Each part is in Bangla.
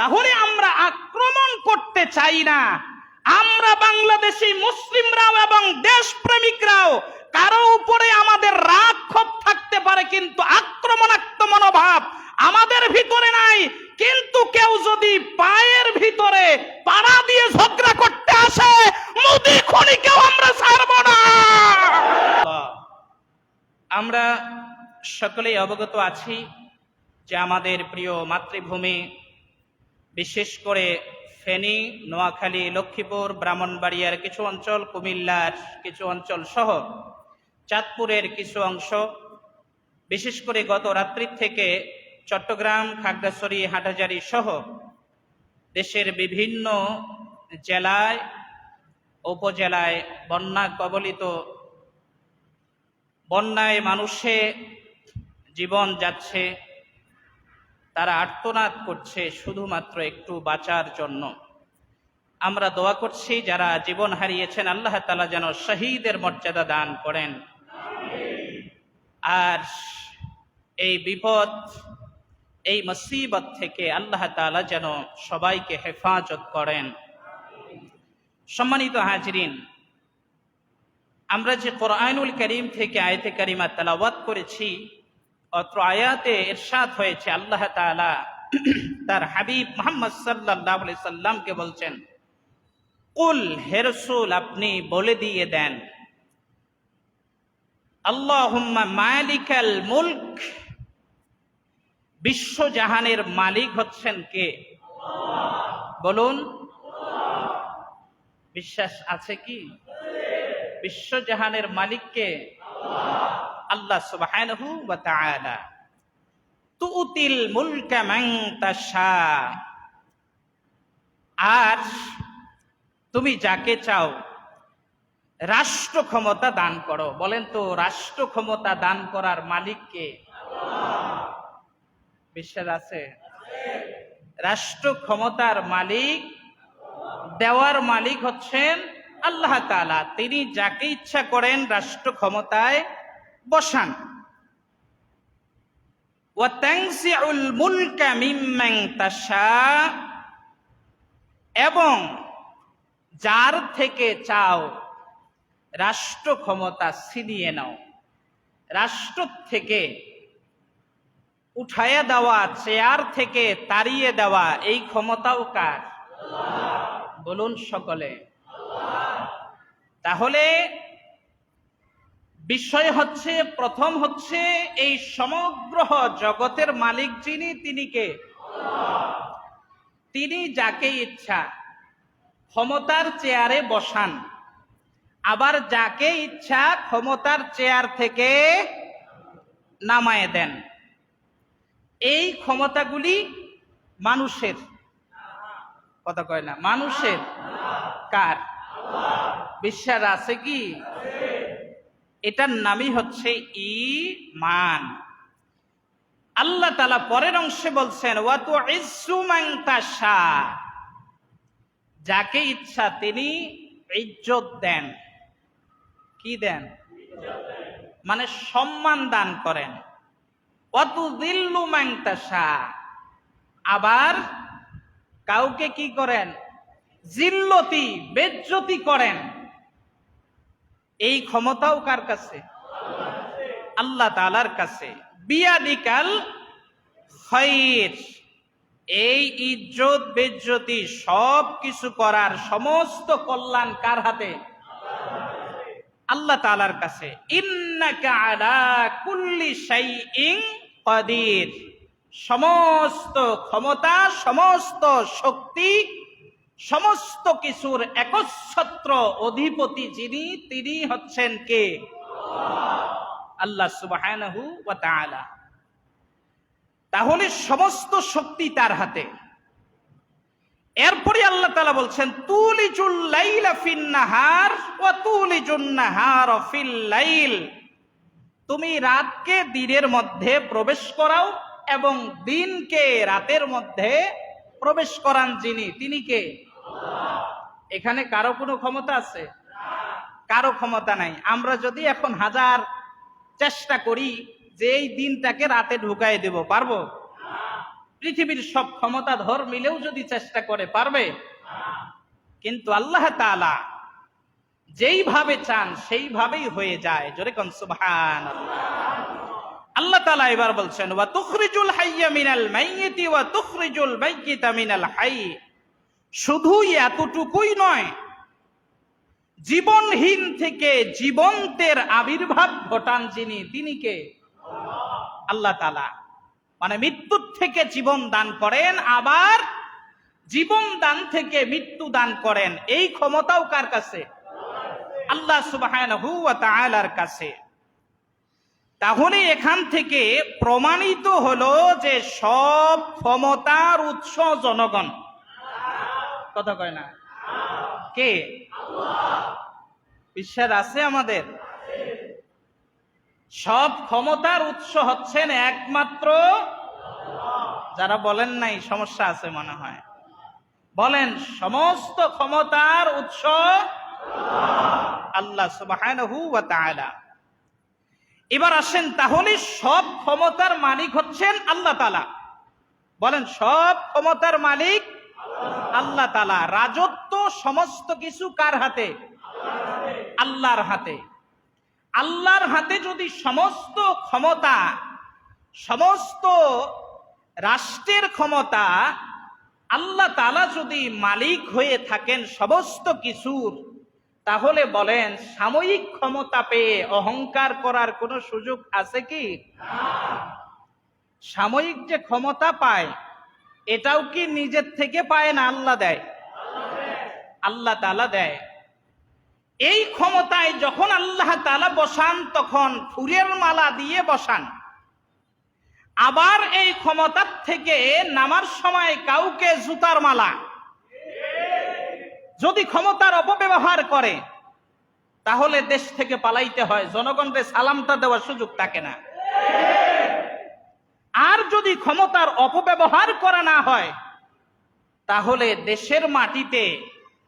তাহলে আমরা আক্রমণ করতে চাই না। আমরা বাংলাদেশি মুসলিমরাও এবং দেশপ্রেমিকরাও কারো উপরে আমাদের রাগ ক্ষোভ থাকতে পারে, কিন্তু আক্রমণাত্মক মনোভাব আমাদের ভিতরে নাই। কিন্তু কেউ যদি পায়ের ভিতরে পাড়া দিয়ে ঝগড়া করতে আসে, মুদি খুনিকেও আমরা ছাড়ব না। আমরা সকলেই অবগত আছি যে আমাদের প্রিয় মাতৃভূমি, বিশেষ করে ফেনী, নোয়াখালী, লক্ষ্মীপুর, ব্রাহ্মণবাড়িয়ার কিছু অঞ্চল, কুমিল্লার কিছু অঞ্চল সহ চাঁদপুরের কিছু অংশ, বিশেষ করে গত রাত্রির থেকে চট্টগ্রাম, খাগড়াছড়ি, হাটহাজারী সহ দেশের বিভিন্ন জেলায় উপজেলায় বন্যা কবলিত, বন্যায় মানুষে জীবন যাচ্ছে, তারা আর্তনাদ করছে শুধুমাত্র একটু বাঁচার জন্য। আমরা দোয়া করছি যারা জীবন হারিয়েছেন আল্লাহ তাআলা যেন শহীদের মর্যাদা দান করেন, আর এই বিপদ, এই মুসিবত থেকে আল্লাহ তাআলা যেন সবাইকে হেফাজত করেন। সম্মানিত হাজিরিন, আমরা যে কোরআনুল কারীম থেকে আয়াতে কারিমা তেলাওয়াত করেছি, অত্র আয়াতে ইরশাদ হয়েছে আল্লাহ তাআলা তার হাবিব মুহাম্মদ সাল্লাল্লাহু আলাইহি সাল্লামকে বলছেন, কুল, হে রাসূল আপনি বলে দিয়ে দেন, আল্লাহুম্মা মালিকাল মুলক, বিশ্বজাহানের মালিক হচ্ছেন কে? বলুন, বিশ্বাস আছে কি? বিশ্বজাহানের মালিক কে? আল্লাহ সুবহানাহু ওয়া তাআলা। তুতিল মুলকা মান তাশা, আর তুমি যাকে চাও রাষ্ট্র ক্ষমতা দান করো। বলেন তো, রাষ্ট্র ক্ষমতা দান করার মালিক কে? বিশ্বাস আছে? রাষ্ট্র ক্ষমতার মালিক, দেওয়ার মালিক হচ্ছেন আল্লাহ তাআলা। তিনি যাকে ইচ্ছা করেন রাষ্ট্র ক্ষমতায় বসান। ওয়া তানসিউল মুলকা মিম্মান তাশা, এবং যার থেকে চাও রাষ্ট্র ক্ষমতা ছিনিয়ে নাও। রাষ্ট্র থেকে উঠাইয়া দেওয়া, চেয়ার থেকে তাড়িয়ে দেওয়া, এই ক্ষমতাও কার? বলুন সকলে। তাহলে বিষয় হচ্ছে, প্রথম হচ্ছে এই সমগ্র জগতের মালিক যিনি, তিনি কে? তিনি যাকে ইচ্ছা ক্ষমতার চেয়ারে বসান, আবার যাকে ইচ্ছা ক্ষমতার চেয়ার থেকে নামায় দেন। এই ক্ষমতাগুলি মানুষের, কথা কয় না, মানুষের। কার? বিশ্বাস আছে কি? এটার নামই হচ্ছে ঈমান। আল্লাহ তাআলা পরের অংশে বলছেন, ওয়া তুইজ্জু মান তাশা, যাকে ইচ্ছা তিনি ইজ্জত দেন। কি দেন? মানে সম্মান দান করেন। ওয়া তুযিল্লু মান তাশা, আবার কাউকে কি করেন? জিল্লতি, বেজ্জতি করেন। এই ক্ষমতাও কার কাছে? আল্লাহ তাআলার কাছে। বিয়াদিকাল খায়র, এই ইজ্জত বেজ্জতি সব কিছু করার সমস্ত কল্যাণ কার হাতে? আল্লাহ তাআলার কাছে। ইন্নাকা আলা কুল্লি শাইইন কাদির, সমস্ত ক্ষমতা, সমস্ত শক্তি, সমস্ত কিছুর একচ্ছত্র অধিপতি যিনি, তিনি হচ্ছেন কে? আল্লাহ সুবহানাহু ওয়া তাআলা। তাহলে সমস্ত শক্তি তার হাতে। এরপরে আল্লাহ তাআলা বলছেন, তুলিজুল লাইলা ফিন নাহার ওয়া তুলিজুন নাহারা ফিল লাইল, তুমি রাতকে দিনের মধ্যে প্রবেশ করাও এবং দিনকে রাতের মধ্যে প্রবেশ করান যিনি, তিনি কে? এখানে কারো কোনো ক্ষমতা আছে? কারো ক্ষমতা নাই। আমরা যদি এখন হাজার চেষ্টা করি যে এই দিনটাকে রাতে ঢুকাই দেব, পারবো? পৃথিবীর সব ক্ষমতাধর মিলেও যদি চেষ্টা করে, পারবে? কিন্তু আল্লাহ তাআলা যেইভাবে চান সেইভাবেই হয়ে যায়। জোরে কোন সুবহানাল্লাহ। আল্লাহ তাআলা এবার বলছেন, ওয়া তুখরিজুল হাইয়্যা মিনাল মাইয়িতি ওয়া তুখরিজুল মাইয়িতা মিনাল হাইয়্য। শুধুই এতটুকুই নয়, জীবনহীন থেকে জীবন্তের আবির্ভাব ঘটান যিনি, তিনি কে? আল্লাহ তাআলা। মানে মৃত্যুর থেকে জীবন দান করেন, আবার জীবন দান থেকে মৃত্যু দান করেন। এই ক্ষমতাও কার কাছে? আল্লাহ সুবহানাহু ওয়া তাআলার কাছে। তাহলে এখান থেকে প্রমাণিত হলো যে সব ক্ষমতার উৎস জনগণ। কথা কয় না? কে? বিশ্বাস আছে আমাদের? সব ক্ষমতার উৎস হচ্ছেন একমাত্র। যারা বলেন নাই সমস্যা আছে মনে হয়, বলেন সমস্ত ক্ষমতার উৎস আল্লাহ সুবহানাহু ওয়া তাআলা। এবার আসেন, তাহলে সব ক্ষমতার মালিক হচ্ছেন আল্লাহ তাআলা। বলেন সব ক্ষমতার মালিক আল্লাহ তাআলা। রাজত্ব সমস্ত কিছু কার হাতে? আল্লাহর হাতে। আল্লাহর হাতে যদি সমস্ত ক্ষমতা, সমস্ত রাষ্ট্রের ক্ষমতা, আল্লাহ তাআলা যদি মালিক হয়ে থাকেন সমস্ত কিছুর, তাহলে বলেন সাময়িক ক্ষমতা পেয়ে অহংকার করার কোনো সুযোগ আছে কি? সাময়িক যে ক্ষমতা পায় এটাও কি নিজের থেকে পায় না আল্লাহ দেয়? আল্লাহ তাআলা দেয়। এই ক্ষমতায় যখন আল্লাহ তাআলা বসান তখন ফুলের মালা দিয়ে বসান। আবার এই ক্ষমতার থেকে নামার সময় কাউকে জুতার মালা। যদি ক্ষমতার অপব্যবহার করে তাহলে দেশ থেকে পালাইতে হয়, জনগণকে সালামটা দেওয়ার সুযোগ থাকে না। আর যদি ক্ষমতার অপব্যবহার করা না হয় তাহলে দেশের মাটিতে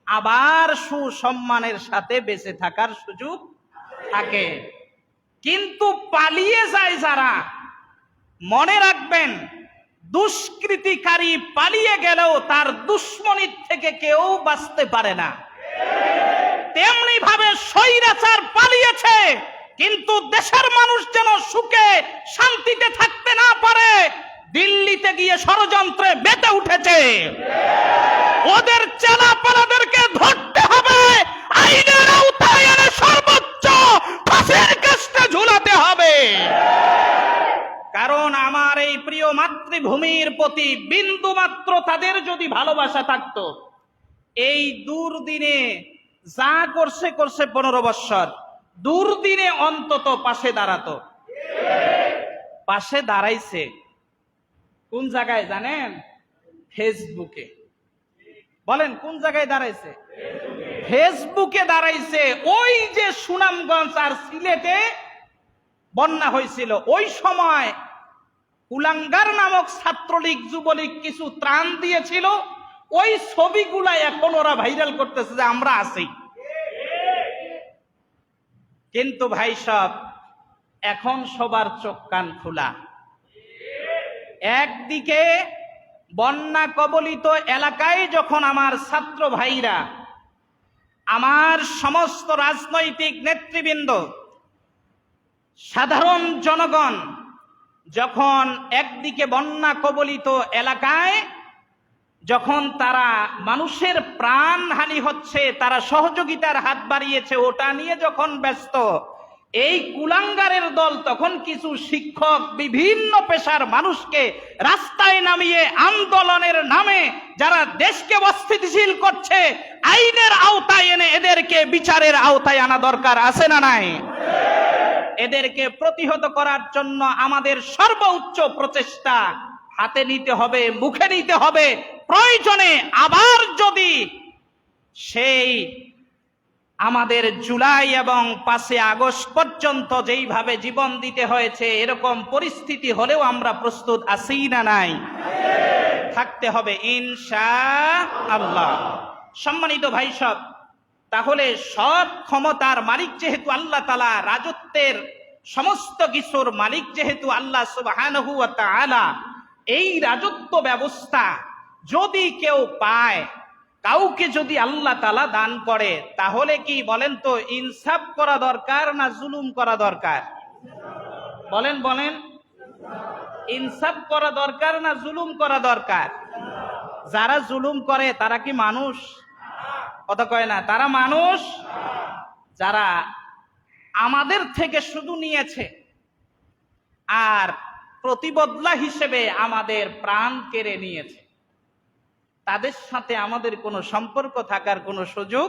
আবার সুসম্মানের সাথে বেঁচে থাকার সুযোগ থাকে। কিন্তু পালিয়ে যায় যারা, মনে রাখবেন দুষ্কৃতিকারী পালিয়ে গেলেও তার দুশ্মনীর থেকে কেউ বাঁচতে পারে না। তেমনি ভাবে স্বৈরাচার পালিয়েছে, কিন্তু দেশের মানুষ যেন সুখে শান্তিতে থাকতে না পারে দিল্লিতে গিয়ে ষড়যন্ত্রে মেতে উঠেছে। ওদের চেলাপালাদেরকে ধরতে হবে, আইনের আওতায় এনে সর্বোচ্চ ফাঁসির কাস্টে ঝুলাতে হবে। কারণ আমার এই প্রিয় মাতৃভূমির প্রতি বিন্দু মাত্র তাদের যদি ভালোবাসা থাকতো, এই দুর্দিনে যা করছে 15 বৎসর, দুর্দিনে অন্তত পাশে দাঁড়াতো। পাশে দাঁড়াইছে কোন জায়গায় জানেন? ফেসবুকে। বলেন কোন জায়গায় দাঁড়াইছে? ফেসবুকে দাঁড়াইছে। ওই যে সুনামগঞ্জ আর সিলেটে বন্যা হয়েছিল, ওই সময় কুলাঙ্গার নামক ছাত্রলীগ যুবলীগ কিছু ত্রাণ দিয়েছিল, ওই ছবিগুলা এখন ওরা ভাইরাল করতেছে যে আমরা আছি। কিন্তু ভাই সব এখন সবার চোখ কান খোলা। একদিকে বন্যা কবলিত এলাকায় যখন আমার ছাত্র ভাইরা, আমার সমস্ত রাজনৈতিক নেতৃবৃন্দ, সাধারণ জনগণ যখন একদিকে বন্যা কবলিত এলাকায় যখন তারা মানুষের প্রাণহানি হচ্ছে, তারা সহযোগিতার হাত বাড়িয়েছে, ওটা নিয়ে যখন ব্যস্ত, এই কুলাঙ্গারের দল তখন কিছু শিক্ষক বিভিন্ন পেশার মানুষকে রাস্তায় নামিয়ে আন্দোলনের নামে যারা দেশকে অস্থিতিশীল করছে আইনের আওতায় এনে এদেরকে বিচারের আওতায় আনা দরকার আছে না নাই? এদেরকে প্রতিহত করার জন্য আমাদের সর্বোচ্চ প্রচেষ্টা হাতে নিতে হবে, মুখে নিতে হবে। প্রয়োজনে আবার যদি সেই আমাদের জুলাই এবং 5 আগস্ট পর্যন্ত যেইভাবে জীবন দিতে হয়েছে এরকম পরিস্থিতি হলেও আমরা প্রস্তুত আছি না নাই? থাকতে হবে ইনশাআল্লাহ। সম্মানিত ভাই সব, তাহলে সব ক্ষমতার মালিক যেহেতু আল্লাহ তাআলা, রাজত্বের সমস্ত কিছুর মালিক যেহেতু আল্লাহ সুবহানাহু ওয়া তাআলা, এই রাজত্ব ব্যবস্থা যদি কেউ পায়, কাউকে যদি আল্লাহ তাআলা দান করে, তাহলে কি বলেন তো ইনসাফ করা দরকার না জুলুম করা দরকার? বলেন বলেন, ইনসাফ করা দরকার না জুলুম করা দরকার? যারা জুলুম করে তারা কি মানুষ? কথা কয় না, তারা মানুষ? যারা আমাদের থেকে শুধু নিয়েছে আর প্রতিবদলা হিসেবে আমাদের প্রাণ কেড়ে নিয়েছে, তাদের সাথে আমাদের কোনো সম্পর্ক থাকার কোনো সুযোগ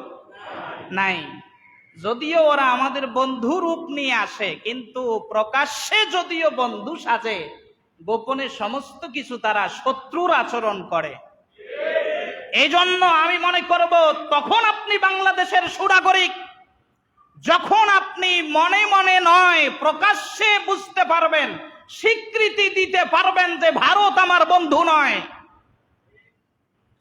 নাই। যদিও ওরা আমাদের বন্ধু রূপ নিয়ে আসে, কিন্তু প্রকাশ্যে যদিও বন্ধু সাজে, গোপনে সমস্ত কিছু তারা শত্রুর আচরণ করে। এই জন্য আমি মনে করব, তখন আপনি বাংলাদেশের সুনাগরিক যখন আপনি মনে মনে নয় প্রকাশ্যে বুঝতে পারবেন, স্বীকৃতি দিতে পারবেন যে ভারত আমার বন্ধু নয়।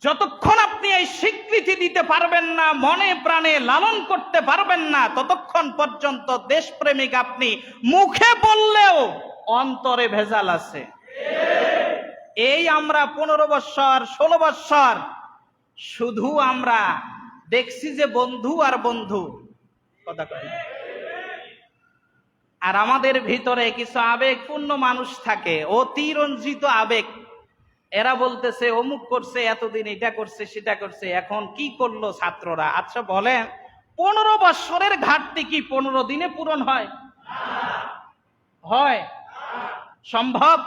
যতক্ষণ আপনি এই স্বীকৃতি দিতে পারবেন না, মনে প্রাণে লালন করতে পারবেন না, ততক্ষণ পর্যন্ত দেশপ্রেমিক আপনি মুখে বললেও অন্তরে ভেজাল আছে। এই আমরা 15 বছর 16 বছর শুধু আমরা দেখছি যে বন্ধু আর বন্ধু, কথা কয় না। আর আমাদের ভিতরে কিছু আবেগপূর্ণ মানুষ থাকে, অতিরঞ্জিত আবেগ। এরা বলতেছে অমুক করছে, এতদিন এটা করছে সেটা করছে, এখন কি করলো ছাত্ররা? আচ্ছা বলেন, 15 বছরের ঘাটতি কি 15 দিনে পূরণ হয়? হয়? সম্ভব?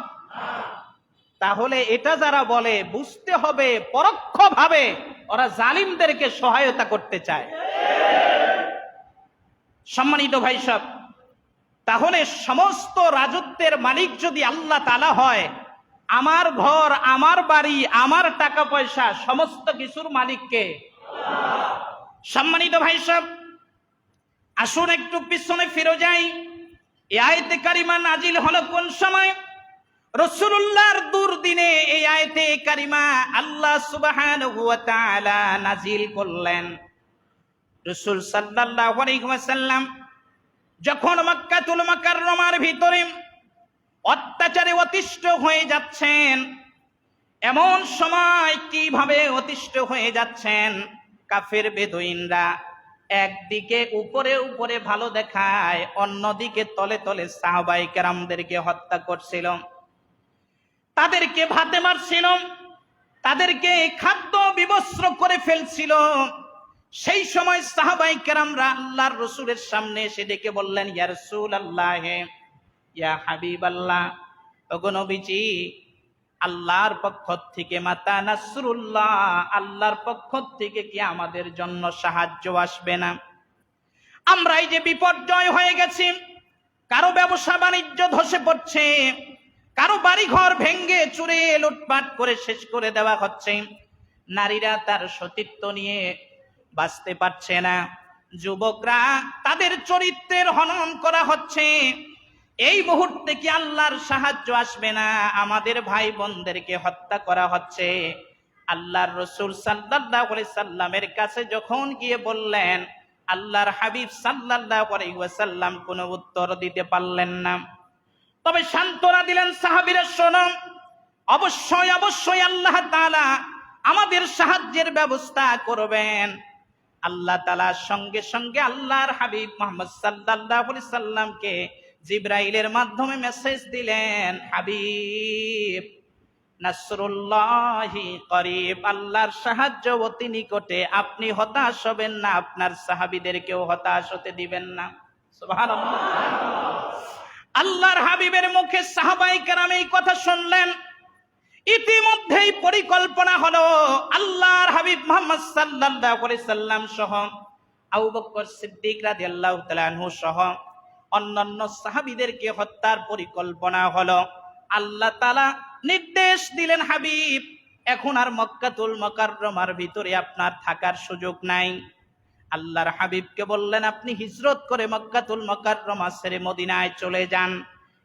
তাহলে এটা যারা বলে, বুঝতে হবে পরোক্ষভাবে ওরা জালিমদেরকে সহায়তা করতে চায়। সম্মানিত ভাই সব, তাহলে সমস্ত রাজত্বের মালিক যদি আল্লাহ তাআলা হয়, আমার ঘর, আমার বাড়ি, আমার টাকা পয়সা, সমস্ত কিছুর মালিক কে? সম্মানিত ভাই সব, আসুন একটু পিছনে ফিরে যাই। এই আয়াতে কারিমা নাজিল হলো কোন সময়? রাসূলুল্লাহর দুর্দিনে এই আয়াতে কারিমা আল্লাহ সুবহানাহু ওয়া তাআলা নাজিল করলেন। রাসূল সাল্লাল্লাহু আলাইহি ওয়াসাল্লাম যখন মক্কাতুল মুকাররমার ভিতরে অত্যাচারে অতিষ্ঠ হয়ে যাচ্ছেন, এমন সময় কিভাবে অতিষ্ঠ হয়ে যাচ্ছেন, কাফের বেদুইনরা একদিকে উপরে উপরে ভালো দেখায়, অন্যদিকে তলে তলে সাহাবায়ে কেরামদেরকে হত্যা করছিল, তাদেরকে ভাতে মারছিল, তাদেরকে খাদ্য বিবস্ত্র করে ফেলছিল। সেই সময় সাহাবায়ে কেরামরা আল্লাহর রাসূলের সামনে এসে ডেকে বললেন, ইয়া রাসূলুল্লাহ, ইয়া হাবিবাল্লাহ, ওগো নবীজি, আল্লাহর পক্ষ থেকে মাতা নাসরুল্লাহ, আল্লাহর পক্ষ থেকে কি আমাদের জন্য সাহায্য আসবে না? আমরা এই যে বিপর্যয় হয়ে গেছি, কারো ব্যবসা বাণিজ্য ধসে পড়ছে, কারো বাড়ি ঘর ভেঙ্গে চুরে লুটপাট করে শেষ করে দেওয়া হচ্ছে, নারীরা তার সতীত্ব নিয়ে বাঁচতে পারছে না, যুবকরা তাদের চরিত্রের হনন করা হচ্ছে। এই মুহূর্তে কি আল্লাহর সাহায্য আসবে না? আমাদের ভাই বোনদেরকে হত্যা করা হচ্ছে। আল্লাহর রাসূল সাল্লাল্লাহু আলাইহি সাল্লামের কাছে যখন গিয়ে বললেন, আল্লাহর হাবিব সাল্লাল্লাহু আলাইহি ওয়াসাল্লাম কোনো উত্তর দিতে পারলেন না। তবে সান্ত্বনা দিলেন, সাহাবীরা শোনো, অবশ্যই অবশ্যই আল্লাহ তাআলা আমাদের সাহায্যের ব্যবস্থা করবেন। আল্লাহ তাআলা সঙ্গে সঙ্গে আল্লাহর হাবিব মুহাম্মদ সাল্লাল্লাহু আলাইহি সাল্লামকে জিবরাইলের মাধ্যমে মেসেজ দিলেন, হাবিব, নাসরুল্লাহি করিব, আল্লাহর সাহায্য অতি নিকটে, আপনি হতাশ হবেন না, আপনার সাহাবীদেরকেও হতাশ হতে দিবেন না। সুবহানাল্লাহ। আল্লাহর হাবিবের মুখে সাহাবায়ে কেরাম এই কথা শুনলেন। ইতিমধ্যেই পরিকল্পনা হলো, আল্লাহর হাবিব মুহাম্মদ সাল্লাল্লাহু আলাইহি সাল্লাম সহ আবু বকর সিদ্দিক রাদিয়াল্লাহু তাআলা আনহু সহ অন্যান্য সাহাবীদেরকে হত্যার পরিকল্পনা হলো। আল্লাহ তাআলা নির্দেশ দিলেন, হাবিব, এখন আর মক্কাতুল মুকাররমার ভিতরে আপনার থাকার সুযোগ নাই। আল্লাহর হাবিবকে বললেন, আপনি হিজরত করে মক্কাতুল মুকাররমা ছেড়ে মদিনায় চলে যান।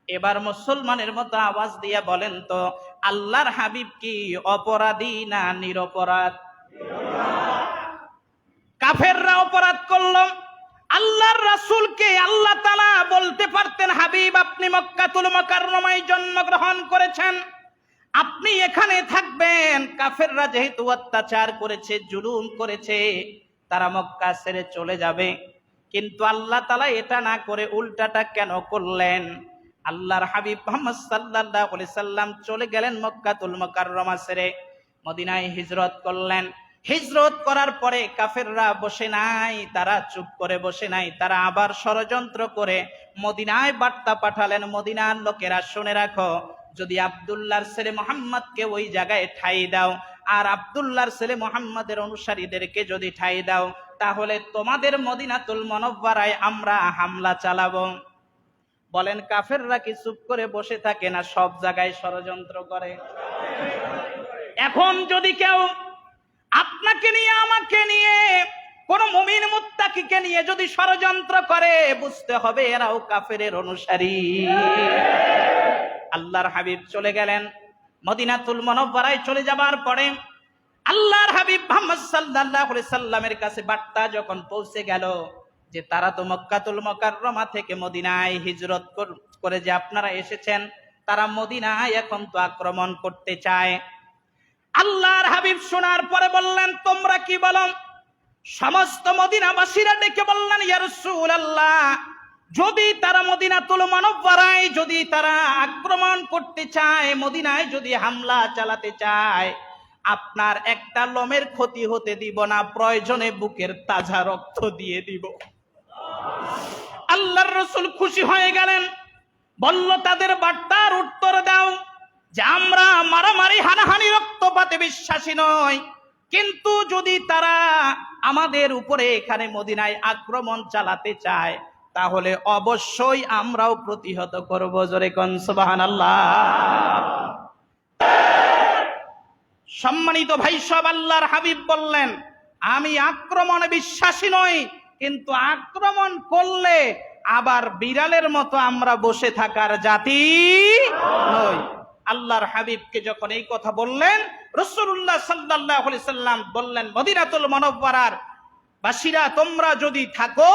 এবার মুসলমানের মতো আওয়াজ দিয়ে বলেন তো, আল্লাহর হাবিব কি অপরাধী না নিরপরাধ? কাফেররা অপরাধ করলো। আল্লাহর রাসূলকে আল্লাহ তাআলা বলতে পারতেন, হাবিব, আপনি মক্কাতুল মুকাররমায় জন্মগ্রহণ করেছেন, আপনি এখানে থাকবেন। কাফেররা যেহেতু অত্যাচার করেছে, জুলুম করেছে, তারা মক্কা ছেড়ে চলে যাবে। কিন্তু আল্লাহ তাআলা এটা না করে উল্টাটা কেন করলেন? আল্লাহর হাবিব মুহাম্মদ সাল্লাল্লাহু আলাইহি সাল্লাম চলে গেলেন মক্কাতুল মুকাররমা ছেড়ে, মদিনায় হিজরত করলেন। হিজরত করার পরে কাফেররা বসে নাই, তারা চুপ করে বসে নাই, তারা আবার ষড়যন্ত্র করে মদিনায় বার্তা পাঠালেন, মদিনার লোকেরা শুনে রাখো, যদি আব্দুল্লাহর ছেলে মুহাম্মদকে ওই জায়গায় ঠাঁই দাও, আর আব্দুল্লাহর ছেলে মুহাম্মদের অনুসারীদেরকে যদি ঠাঁই দাও, তাহলে তোমাদের মদিনাতুল মুনাওয়ারায় আমরা হামলা চালাবো। বলেন, কাফেররা কি চুপ করে বসে থাকে না সব জায়গায় ষড়যন্ত্র করে? এখন যদি কেউ আপনাকে নিয়ে, আমাকে নিয়ে, কোন মুমিন মুত্তাকিকে নিয়ে যদি ষড়যন্ত্র করে, বুঝতে হবে এরাও কাফেরের অনুসারী। আল্লাহর হাবিব চলে গেলেন মদিনাতুল মুনাওয়ারায়। চলে যাবার পরে আল্লাহর হাবিব মুহাম্মদ সাল্লাল্লাহু আলাইহি সাল্লামের কাছে বার্তা যখন পৌঁছে গেল যে তারা তো মক্কাতুল মুকাররমা থেকে মদিনায় হিজরত করে যে আপনারা এসেছেন, তারা মদিনায় এখন তো আক্রমণ করতে চায়। আল্লাহর হাবিব শোনার পরে বললেন, তোমরা কি বলো? সমস্ত মদিনাবাসীরা ডেকে বললেন, ইয়া রাসূলুল্লাহ, যদি তারা মদিনাতুল মুনাওয়ারায় যদি তারা আক্রমণ করতে চায়, মদিনায় যদি হামলা চালাতে চায়, আপনার একটা লোমের ক্ষতি হতে দিব না, প্রয়োজনে বুকের তাজা রক্ত দিয়ে দিব। আল্লাহর রাসূল খুশি হয়ে গেলেন, বলল, তাদের বার্তার উত্তর দাও যে আমরা মারামারি, হানাহানি, রক্তপাতে বিশ্বাসী নই, কিন্তু যদি তারা আমাদের উপরে এখানে মদিনায় আক্রমণ চালাতে চায়, তাহলে অবশ্যই আমরাও প্রতিহত করব। জোরে কোন সুবহানাল্লাহ। সম্মানিত ভাই সব, আল্লাহর হাবিব বললেন, আমি আক্রমণে বিশ্বাসী নই, কিন্তু আক্রমণ করলে আবার বিড়ালের মতো আমরা বসে থাকার জাতি নই। আল্লাহর হাবিবকে যখন এই কথা বললেন, রাসূলুল্লাহ সাল্লাল্লাহু আলাইহি সাল্লাম বললেন, মদিনাতুল মুনাওয়ারার বাসীরা তোমরা যদি থাকো।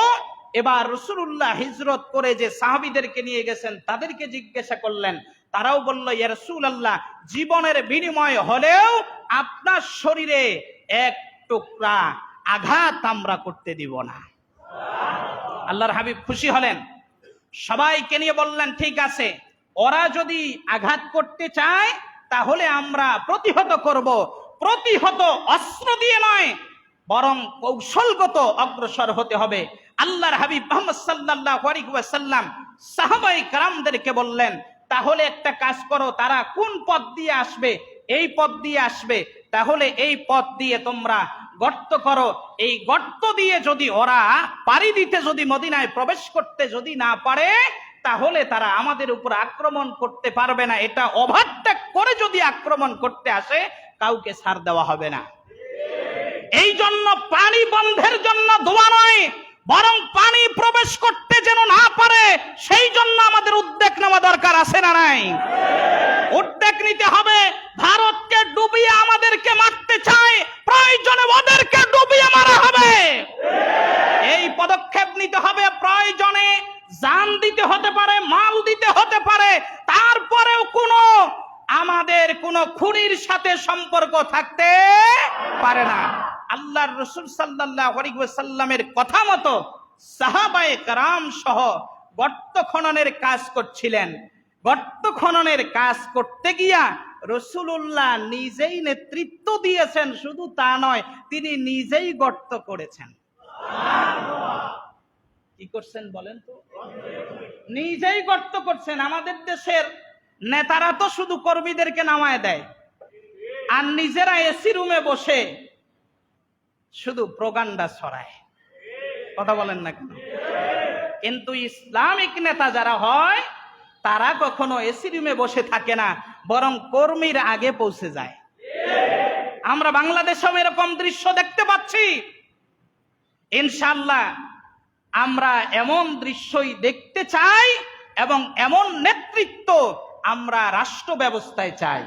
এবার রাসূলুল্লাহ হিজরত করে যে সাহাবীদেরকে নিয়ে গেছেন তাদেরকে জিজ্ঞাসা করলেন, তারাও বলল, ইয়া রাসূলুল্লাহ, জীবনের বিনিময় হলেও আপনার শরীরে এক টুকরা আঘাত আমরা করতে দিব না। আল্লাহর হাবিব খুশি হলেন, সবাইকে নিয়ে বললেন, ঠিক আছে, ওরা যদি আঘাত করতে চায় তাহলে আমরা প্রতিহত করব। প্রতিহত অস্ত্র দিয়ে নয়, বরং কৌশলগত অগ্রসর হতে হবে। আল্লাহর হাবিব মুহাম্মদ সাল্লাল্লাহু আলাইহি ওয়াসাল্লাম সাহাবায়ে কেরামদেরকে বললেন, তাহলে একটা কাজ করো, তারা কোন পথ দিয়ে আসবে? এই পথ দিয়ে আসবে, তাহলে এই পথ দিয়ে তোমরা গর্ত করো। এই গর্ত দিয়ে যদি ওরা পাড়ি দিতে, যদি মদিনায় প্রবেশ করতে যদি না পারে, তাহলে তারা আমাদের উপর আক্রমণ করতে পারবে না। এটা ওভারটেক করে যদি আক্রমণ করতে আসে, কাউকে ছাড় দেওয়া হবে না। এই জন্য পানি বন্ধের জন্য দোয়া নয়, বরং পানি প্রবেশ করতে যেন না পারে, সেই জন্য আমাদের উদ্যোগ নেওয়া দরকার, আছে না নাই? উদ্যোগ নিতে হবে। ভারতকে ডুবিয়ে আমাদেরকে মারতে চায়, প্রয়োজনে ওদেরকে ডুবিয়ে মারা হবে। এই পদক্ষেপ নিতে হবে। প্রয়োজনে জান দিতে হতে পারে, মাল দিতে হতে পারে, তারপরেও আমাদের কোনো খুনির সাথে সম্পর্ক থাকতে পারে না। আল্লাহর রাসূল সাল্লাল্লাহু আলাইহি ওয়াসাল্লামের কথা মতো সাহাবায়ে কেরাম সহ গর্ত খননের কাজ করছিলেন। গর্ত খননের কাজ করতে গিয়া রাসূলুল্লাহ নিজেই নেতৃত্ব দিয়েছেন, শুধু তা নয়, তিনি নিজেই গর্ত করেছেন। কি করছেন বলেন তো? নিজেই গর্ত করছেন। আমাদের দেশের নেতারা তো শুধু কর্মীদেরকে নামায় দেয়, আর নিজেরা এসি রুমে বসে শুধু প্রোপাগান্ডা ছড়ায়। কথা বলেন না কেন? কিন্তু ইসলামিক নেতা যারা হয়, তারা কখনো এসি রুমে বসে থাকে না, বরং কর্মীর আগে পৌঁছে যায়। আমরা বাংলাদেশেও এরকম দৃশ্য দেখতে পাচ্ছি। ইনশাআল্লাহ আমরা এমন দৃশ্যই দেখতে চাই, এবং এমন নেতৃত্ব আমরা রাষ্ট্র ব্যবস্থায় চাই।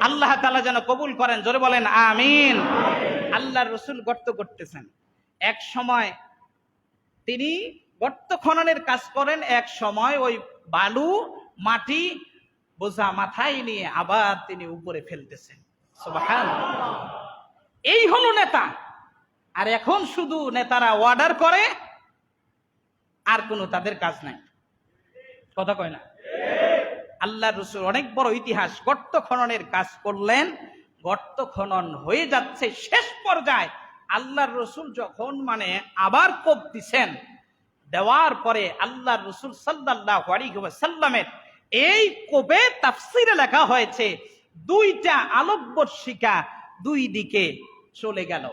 আল্লাহ তাআলা যেন কবুল করেন। জোরে বলেন আমিন। আল্লাহর রাসূল গর্ত করতেছেন, এক সময় তিনি গর্ত খননের কাজ করেন, এক সময় ওই বালু মাটি বোঝা মাথায় নিয়ে আবার তিনি উপরে ফেলতেছেন। সুবহানাল্লাহ। এই হলো নেতা। আর এখন শুধু নেতারা অর্ডার করে, আর কোনো তাদের কাজ নাই। কথা কয় না? আল্লাহর রাসূল অনেক বড় ইতিহাস, গর্ত খননের কাজ করলেন, গর্ত খনন হয়ে যাচ্ছে শেষ পর্যায়ে আল্লাহর রাসূল যখন আবার কোপ দিছেন, দেওয়ার পরে আল্লাহর রাসূল সাল্লাল্লাহু আলাইহি ওয়াসাল্লামের এই কোপে তাফসীরে লেখা হয়েছে দুইটা আলোকবর্ষিকা দুই দিকে চলে গেল।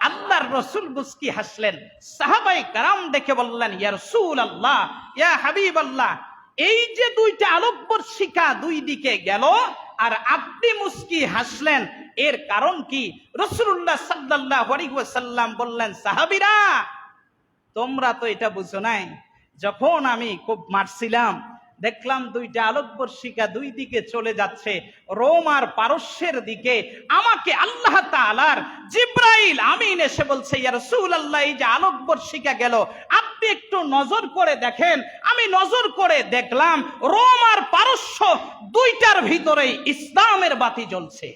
আল্লাহর রাসূল মুস্কি হাসলেন, সাহাবায়ে কেরাম দেখে বললেন, ইয়া রাসূলুল্লাহ, ইয়া হাবিবাল্লাহ, এই যে দুইটা আলোকবর্ষিকা দুই দিকে গেল আর আপনি মুস্কি হাসলেন, এর কারণ কি? রাসূলুল্লাহ সাল্লাল্লাহু আলাইহি ওয়াসাল্লাম বললেন, সাহাবীরা, তোমরা তো এটা বুঝো নাই, যখন আমি খুব মারছিলাম দেখলাম দুইটা আলোকবর্ষিকা দুই দিকে চলে যাচ্ছে, রোম আর পারস্যের দিকে। আমাকে আল্লাহ তাআলার জিবরাইল আমিন এসে বলছে, ইয়া রাসূলুল্লাহ, এই যে আলোকবর্ষিকা গেল, আপনি একটু নজর করে দেখেন। আমি নজর করে দেখলাম রোম আর পারস্য দুইটার ভিতরেই ইসলামের বাতি জ্বলছে।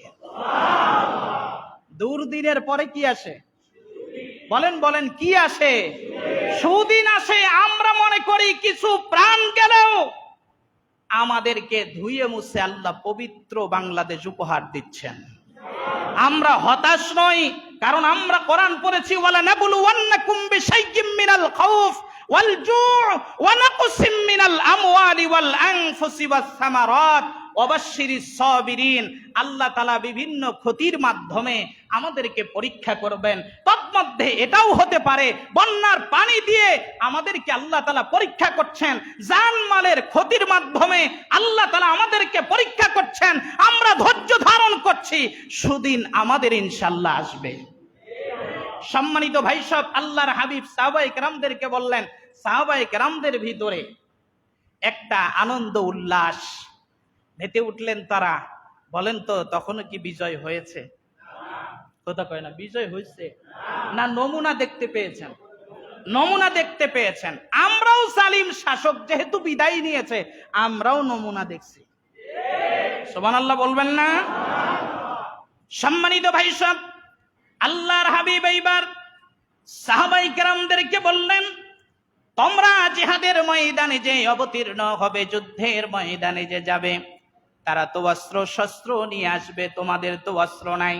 দুর্দিনের পরে কি আসে? বলেন বলেন, কি আসে? সুদিন আসে। আমরা মনে করি কিছু প্রাণ গেলেও আমাদেরকে ধুয়ে মুছে আল্লাহ পবিত্র বাংলাদেশ উপহার দিচ্ছেন। আমরা হতাশ নই, কারণ আমরা কোরআন পড়েছি, ওয়ালা নাবলুওয়ান্নাকুম বিশাইয়্যিম মিনাল খাউফ ওয়াল জু' ওয়া নাকসিম মিনাল আমওয়ালি ওয়াল আনফুসি ওয়াস সামারাত ওয়াবাশশিরিস সাবিরিন। আল্লাহ তাআলা বিভিন্ন ক্ষতির মাধ্যমে আমাদেরকে পরীক্ষা করবেন। তন্মধ্যে এটাও হতে পারে বন্যার পানি দিয়ে আমাদেরকে আল্লাহ তাআলা পরীক্ষা করছেন, জানমালের ক্ষতির মাধ্যমে আল্লাহ তাআলা আমাদেরকে পরীক্ষা করছেন। আমরা ধৈর্য ধারণ করছি, সুদিন আমাদের ইনশাআল্লাহ আসবে। সম্মানিত ভাই সব, আল্লাহর হাবিব সাহাবায়ে কেরামদেরকে বললেন, সাহাবায়ে কেরামদের ভিতরে একটা আনন্দ উল্লাস, মেতে উঠলেন তারা। বলেন তো, তখনও কি বিজয় হয়েছে? কথা কয় না, বিজয় হয়েছে না? নমুনা দেখতে পেয়েছেন? নমুনা দেখতে পেয়েছেন। আমরাও জালিম শাসক যেহেতু বিদায় নিয়েছে, আমরাও নমুনা দেখছি। সুবহানাল্লাহ বলবেন না? সম্মানিত ভাই সব, আল্লাহর হাবিব এইবার সাহাবায়ে কেরামদেরকে বললেন, তোমরা জিহাদের ময়দানে যে অবতীর্ণ হবে, যুদ্ধের ময়দানে যে যাবে, তারা তো অস্ত্র শস্ত্র নিয়ে আসবে, তোমাদের তো অস্ত্র নাই।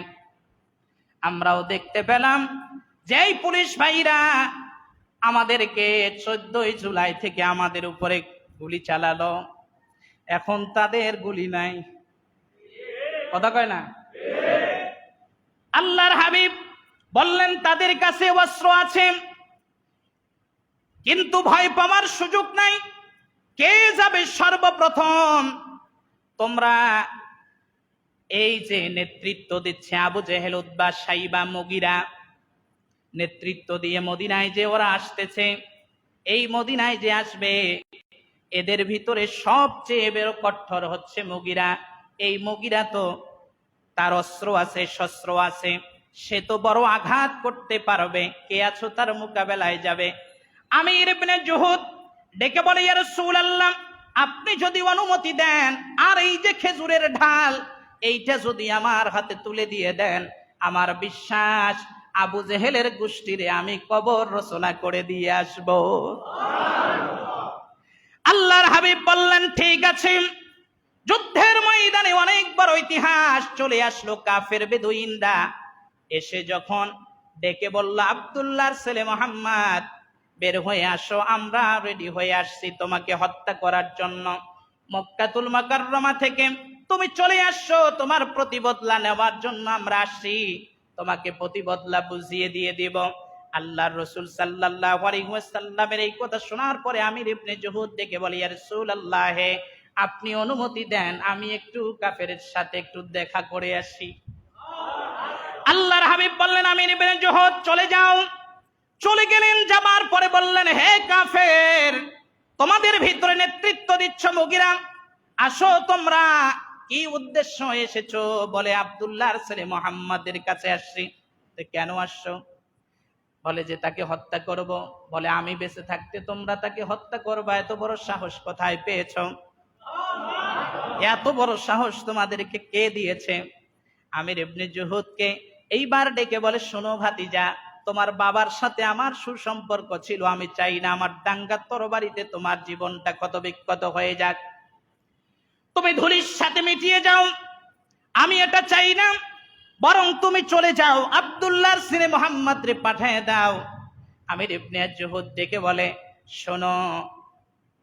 আমরাও দেখতে পেলাম যেই পুলিশ ভাইরা আমাদেরকে 14 জুলাই থেকে আমাদের উপরে গুলি চালালো, এখন তাদের গুলি নাই। কথা কয় না? আল্লাহর হাবিব বললেন, তাদের কাছে অস্ত্র আছে, কিন্তু ভয় পাওয়ার সুযোগ নাই। কে যাবে সর্বপ্রথম? তোমরা এই যে নেতৃত্ব দিচ্ছে আবু জেহেল, উতবা, সাইবা, মুগিরা, নেতৃত্ব দিয়ে মদিনায় যে ওরা আসতেছে, এই মদিনায় যে আসবে, এদের ভিতরে সবচেয়ে বড় কঠোর হচ্ছে মুগিরা। এই মুগিরা তো তার অস্ত্র আছে, শস্ত্র আছে, সে তো বড় আঘাত করতে পারবে। কে আছো তার মোকাবেলায় যাবে? আমির ইবনে জুহুদ ডেকে বলে, ইয়া রাসূলুল্লাহ, আপনি যদি অনুমতি দেন, আর এই যে খেজুরের ঢাল, এইটা যদি আমার হাতে তুলে দিয়ে দেন, আমার বিশ্বাস আবু জেহেলের গোষ্ঠীরে আমি কবর রচনা করে দিয়ে আসব। আল্লাহর হাবিব বললেন, ঠিক আছে। যুদ্ধের ময়দানে অনেক বড় ইতিহাস চলে আসলো। কাফের বেদুইনরা এসে যখন ডেকে বলল, আব্দুল্লাহর ছেলে মুহাম্মদ, বের হয়ে আসো, আমরা রেডি হয়ে আসছি তোমাকে হত্যা করার জন্য। মক্কাতুল মুকাররমা থেকে তুমি চলে আসছো, তোমার প্রতিবদলা নেওয়ার জন্য আমরা আসছি, তোমাকে প্রতিবদলা বুঝিয়ে দিয়ে দিব। আল্লাহর রাসূল সাল্লাল্লাহু আলাইহি ওয়াসাল্লামের এই কথা শোনার পরে আমির ইবনে জুহুদ ডেকে বলে, ইয়া রাসূলুল্লাহ, আপনি অনুমতি দেন, আমি একটু কাফেরের সাথে একটু দেখা করে আসি। আল্লাহর হাবিব বললেন, আমির ইবনে জুহুদ, চলে যাও। চলে গেলেন। যাবার পরে বললেন, হে কাফের, তোমাদের ভিতরে নেতৃত্ব দিচ্ছ মুগিরা, আসো, তোমরা কি উদ্দেশ্য এসেছো? বলে, আব্দুল্লাহর ছেলে মুহাম্মাদের কাছে আসছি। কেন আসছো? বলে যে তাকে হত্যা করব। বলে, আমি বেঁচে থাকতে তোমরা তাকে হত্যা করবা? এত বড় সাহস কোথায় পেয়েছো? এত বড় সাহস তোমাদেরকে কে দিয়েছে? আমির ইবনে জুহুদকে এইবার ডেকে বলে, শোনো ভাতিজা, তোমার বাবার সাথে আমার সুসম্পর্ক ছিল, আমি চাই না আমার দাঙ্গা তরবারিতে তোমার জীবনটা ক্ষত বিক্ষত হয়ে যাক, তুমি ধুলির সাথে মিটিয়ে যাও, আমি এটা চাই না, বরং তুমি চলে যাও, আব্দুল্লাহর সিনে মুহাম্মদ রে পাঠিয়ে দাও। আমির ইবনে জুহুদ ডেকে বলে, শোনো,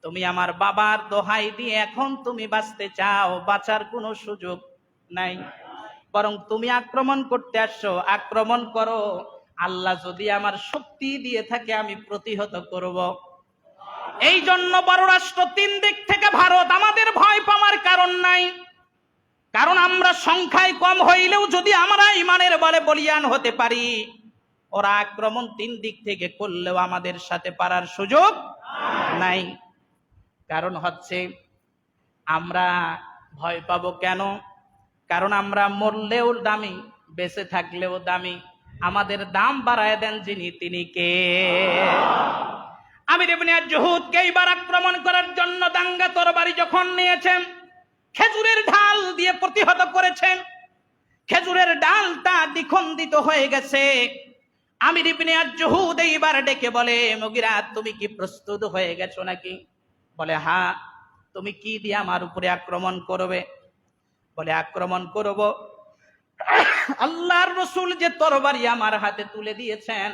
তুমি আমার বাবার দোহাই দিয়ে এখন তুমি বাঁচতে চাও, বাঁচার কোনো সুযোগ নাই, বরং তুমি আক্রমণ করতে আসছো, আক্রমণ করো, আল্লাহ যদি আমার শক্তি দিয়ে থাকে আমি প্রতিহত করব। এই জন্য বড় রাষ্ট্র তিন দিক থেকে ভারত, আমাদের ভয় পাওয়ার কারণ নাই, কারণ আমরা সংখ্যায় কম হইলেও যদি আমরা ইমানের বলে বলিয়ান হতে পারি, ওরা আক্রমণ তিন দিক থেকে করলেও আমাদের সাথে পারার সুযোগ নাই। কারণ হচ্ছে আমরা ভয় পাবো কেন? কারণ আমরা মরলেও দামি, বেঁচে থাকলেও দামি, আমাদের দাম বাড়ায় দেন যিনি, তিনি কে? আমির ইবনে জুহুদকে এইবার আক্রমণ করার জন্য দাঙ্গা তরবারি যখন নিয়েছেন, খেজুরের ঢাল দিয়ে প্রতিহত করেছেন, খেজুরের ডালটা দ্বিখণ্ডিত হয়ে গেছে। আমির ইবনে জুহুদ এইবার ডেকে বলে, মুগিরা, তুমি কি প্রস্তুত হয়ে গেছো নাকি? বলে, হ্যাঁ। তুমি কি দিয়ে আমার উপরে আক্রমণ করবে? বলে, আক্রমণ করব, আল্লাহর রাসূল যে তরবারি আমার হাতে তুলে দিয়েছেন,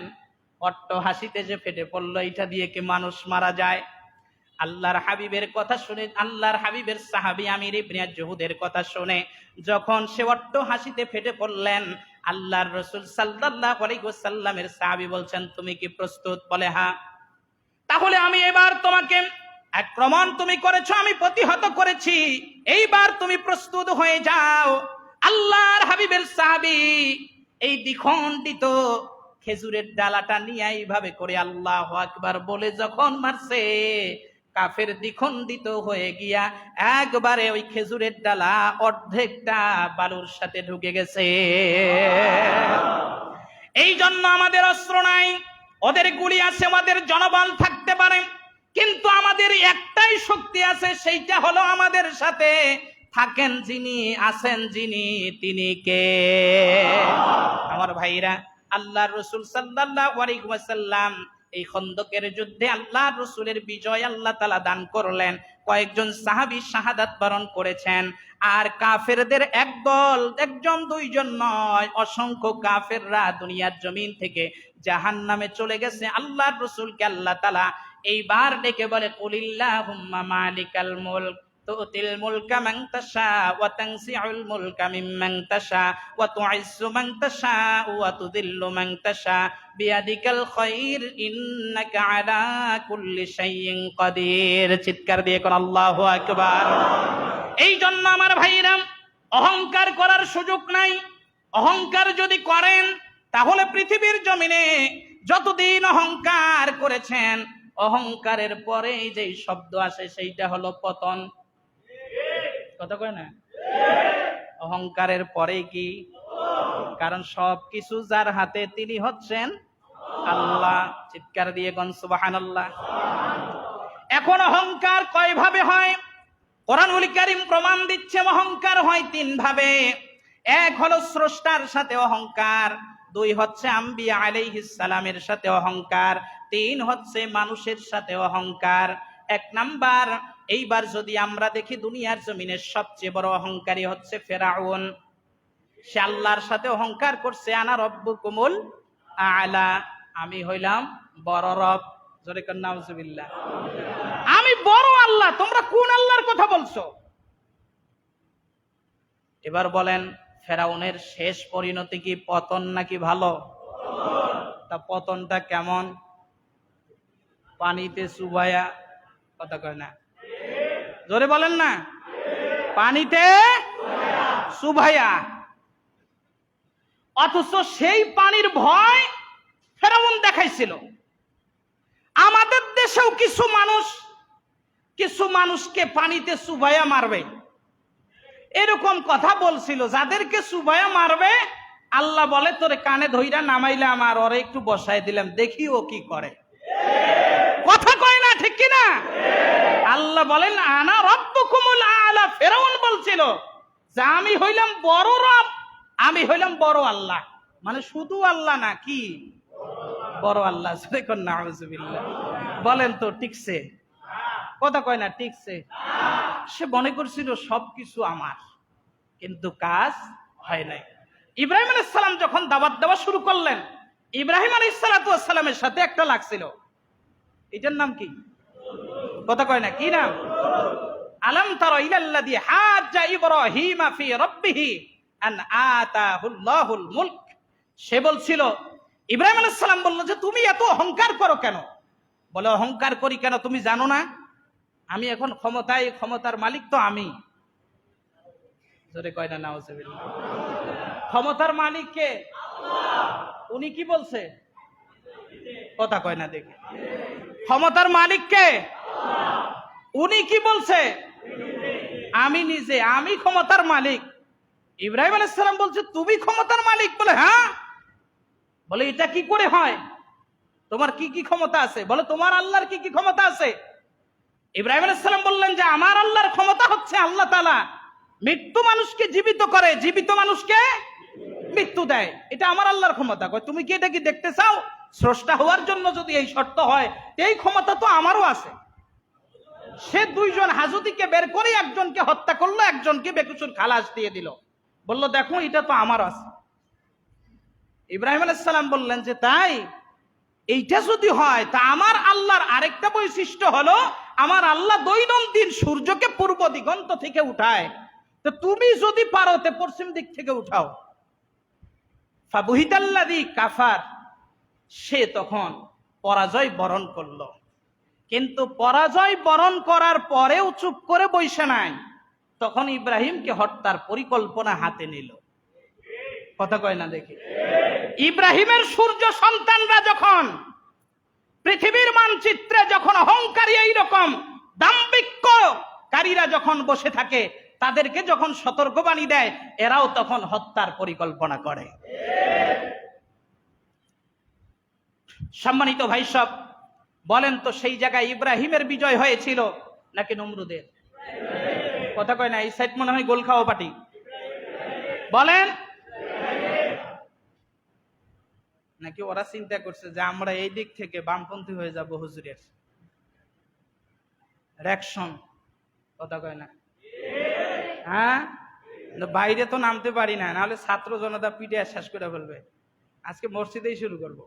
অট্ট হাসিতে যে ফেটে পড়লো, এটা দিয়ে কি মানুষ মারা যায়? আল্লাহর হাবিবের কথা শুনে, আল্লাহর হাবিবের সাহাবী আমির ইবনে জুহুদের কথা শুনে যখন সে অট্ট হাসিতে ফেটে পড়লেন, আল্লাহর রাসূল সাল্লাল্লাহু আলাইহি ওয়াসাল্লামের সাহাবী বলছেন, তুমি কি প্রস্তুত? বলে, হ্যাঁ। তাহলে আমি এবার তোমাকে, আক্রমণ তুমি করেছো, আমি প্রতিহত করেছি, এইবার তুমি প্রস্তুত হয়ে যাও। আল্লাহর হাবিবের সাহাবী এই দ্বিখণ্ডিত খেজুরের ডালাটা নিয়ে এইভাবে করে আল্লাহু আকবার বলে যখন মারছে, কাফের দ্বিখণ্ডিত হয়ে গিয়া একবারে ওই খেজুরের ডালা অর্ধেকটা বালুর সাথে ঢুকে গেছে। এই জন্য আমাদের অস্ত্র নাই, ওদের গুলি আছে, ওদের জনবল থাকতে পারে, কিন্তু আমাদের একটাই শক্তি আছে, সেইটা হলো আমাদের সাথে থাকেন যিনি, আছেন যিনি, তিনি কে? আমার ভাইরা, আল্লাহর রাসূল সাল্লাল্লাহু আলাইহি ওয়াসাল্লাম এই খন্দকের যুদ্ধে আল্লাহর রাসূলের বিজয় আল্লাহ তাআলা দান করলেন। কয়েকজন সাহাবী শাহাদাত বরণ করেছেন, আর কাফেরদের একদল, একজন দুইজন নয়, অসংখ্য কাফেররা দুনিয়ার জমিন থেকে জাহান্নামে চলে গেছে। আল্লাহর রাসূলকে আল্লাহ তাআলা এইবার ডেকে বলে, কুলিল্লাহুম্মা মালিকাল মুলক তুতিল মুলকা মান তাশা ওয়া তানসিউল মুলকা মিম্মান তাশা ওয়া তুইজ্জু মান তাশা ওয়া তুযিল্লু মান তাশা বিয়াদিকাল খায়র ইন্নাকা আলা কুল্লি শাইইন কাদির। চিৎকার দিয়ে কোন আল্লাহু আকবার। এই জন্য আমার ভাইরা, অহংকার করার সুযোগ নাই। অহংকার যদি করেন তাহলে পৃথিবীর জমিনে যতদিন অহংকার করেছেন, অহংকারের পরে যে শব্দ আসে সেইটা হলো পতন। কথা কয় না? অহংকারের পরে কি? কারণ সবকিছু যার হাতে তিনি হচ্ছেন আল্লাহ। চিৎকার দিয়ে কোন সুবহানাল্লাহ। এখন অহংকার কয় ভাবে হয়? কোরআনুল কারীম প্রমাণ দিচ্ছে অহংকার হয় তিন ভাবে। এক হলো স্রষ্টার সাথে অহংকার, দুই হচ্ছে আম্বিয়া আলাইহিস সালামের সাথে অহংকার, তিন হচ্ছে মানুষের সাথে অহংকার। এক নাম্বার, এইবার যদি আমরা দেখি দুনিয়ার জমিনের সবচেয়ে বড় অহংকারী হচ্ছে ফেরাউন। সে আল্লাহর সাথে অহংকার করছে, আনা রব্বুকুমুল আলা, আমি হইলাম বড় রব। জোরে কোন নাউজুবিল্লাহ। আমি বড় আল্লাহ, তোমরা কোন আল্লাহর কথা বলছো? এবার বলেন, ফেরাউনের শেষ পরিণতি কি পতন নাকি ভালো? তা পতনটা কেমন? পানিতে চুবায়া। কথা কয় না? জোরে বলেন না। পানিতে চুবায়া। অথচ সেই পানির ভয় ফেরাউন দেখাইছিল। আমাদের দেশেও কিছু মানুষকে পানিতে চুবায়া মারবে, এরকম কথা বলছিল। যাদেরকে চুবায়া মারবে, আল্লাহ বলে, তোরে কানে ধইরা নামাইলাম আর ওরে একটু বসাই দিলাম, দেখি ও কি করে। কথা কয় না, ঠিক কিনা? আল্লাহ বলেন, আনা রব্বুকুমুল তাআলা ফেরাউন বলছিল যে আমি হইলাম বড় রব, আমি হইলাম বড় আল্লাহ। মানে শুধু আল্লাহ না, কি বড় আল্লাহ। নাউজুবিল্লাহ। বলেন তো ঠিকছে? কথা কয় না ঠিকছে? সে মনে করছিল সবকিছু আমার, কিন্তু কাজ হয় নাই। ইব্রাহিম আলাইহিস সালাম যখন দাওয়াত দেওয়া শুরু করলেন, ইব্রাহিম আলাইহিস সালামের সাথে একটা লাগছিল, এটার নাম কি? কথা কয় না, কি নাম? আলাম তারা ইলাল্লাযী হাজ্জা ইব্রাহিমা ফি রাব্বিহি আন আতাহুল্লাহুল মুলক। সে বলছিল, ইব্রাহিম আলাইহিস সালাম বলল যে তুমি এত অহংকার করো কেন? বলে অহংকার করি কেন তুমি জানো না? আমি এখন ক্ষমতায়, ক্ষমতার মালিক তো আমি। জোরে কয় না নাউজুবিল্লাহ। ক্ষমতার মালিক কে? আল্লাহ। উনি কি বলছে? কথা কয় না দেখে। ক্ষমতার মালিক কে? আল্লাহ। উনি কি বলছে? আমি নিজে, আমি ক্ষমতার মালিক। ইব্রাহিম আলাইহিস সালাম বলছে তুমি ক্ষমতার মালিক? বলে হ্যাঁ। বলে এটা কি করে হয়? তোমার কি কি ক্ষমতা আছে? বলে তোমার আল্লাহর কি কি ক্ষমতা আছে? ইব্রাহিম আলাইহিস সালাম বললেন যে আমার আল্লাহর ক্ষমতা হচ্ছে আল্লাহ তাআলা মৃত্যু মানুষকে জীবিত করে, জীবিত মানুষকে মৃত্যু দেয়। এটা আমার আল্লাহর ক্ষমতা। কয় তুমি কি এটা কি দেখতে চাও? স্রষ্টা হওয়ার জন্য যদি এই শর্ত হয়, এই ক্ষমতা তো আমারও আছে। সে দুইজন হাজুদিকে বের করে একজনকে হত্যা করলো, একজনকে বেকসুর খালাস দিয়ে দিল। বলল দেখো এটা তো আমার আছে। ইব্রাহিম আলাইহিস সালাম বললেন যে তাই? এইটা যদি হয় তা আমার আল্লাহর আরেকটা বৈশিষ্ট্য হলো আমার আল্লাহ দৈনন্দিন সূর্যকে পূর্ব দিগন্ত থেকে উঠায়, তো তুমি যদি পারো তে পশ্চিম দিক থেকে উঠাও। ফাবুহিতাল্লাযী কাফার, সে তখন পরাজয় বরণ করলো। কিন্তু পরাজয় বরণ করার পরেও চুপ করে বসে নাই, তখন ইব্রাহিমকে হত্যার পরিকল্পনা হাতে নিল। কথা কয় না দেখি? ইব্রাহিমের সূর্য সন্তানরা যখন পৃথিবীর মানচিত্রে যখন অহংকারী এইরকম দাম্ভিক্যকারীরা যখন বসে থাকে, তাদেরকে যখন সতর্কবাণী দেয়, এরাও তখন হত্যার পরিকল্পনা করে। সম্মানিত ভাই সব, বলেন তো সেই জায়গায় ইব্রাহিমের বিজয় হয়েছিল নাকি নমরুদের? কথা কয় না? এই সাইড মনে হয় গোল খাওয়া পাটি। বলেন, নাকি ওরা চিন্তা করছে যে আমরা এই দিক থেকে বামপন্থী হয়ে যাব হুজুরের রিঅ্যাকশন? কথা কয় না? হ্যাঁ, বাইরে তো নামতে পারি না, নাহলে ছাত্র জনতা পিটে শেষ করে ফেলবে। আজকে মসজিদেই শুরু করব,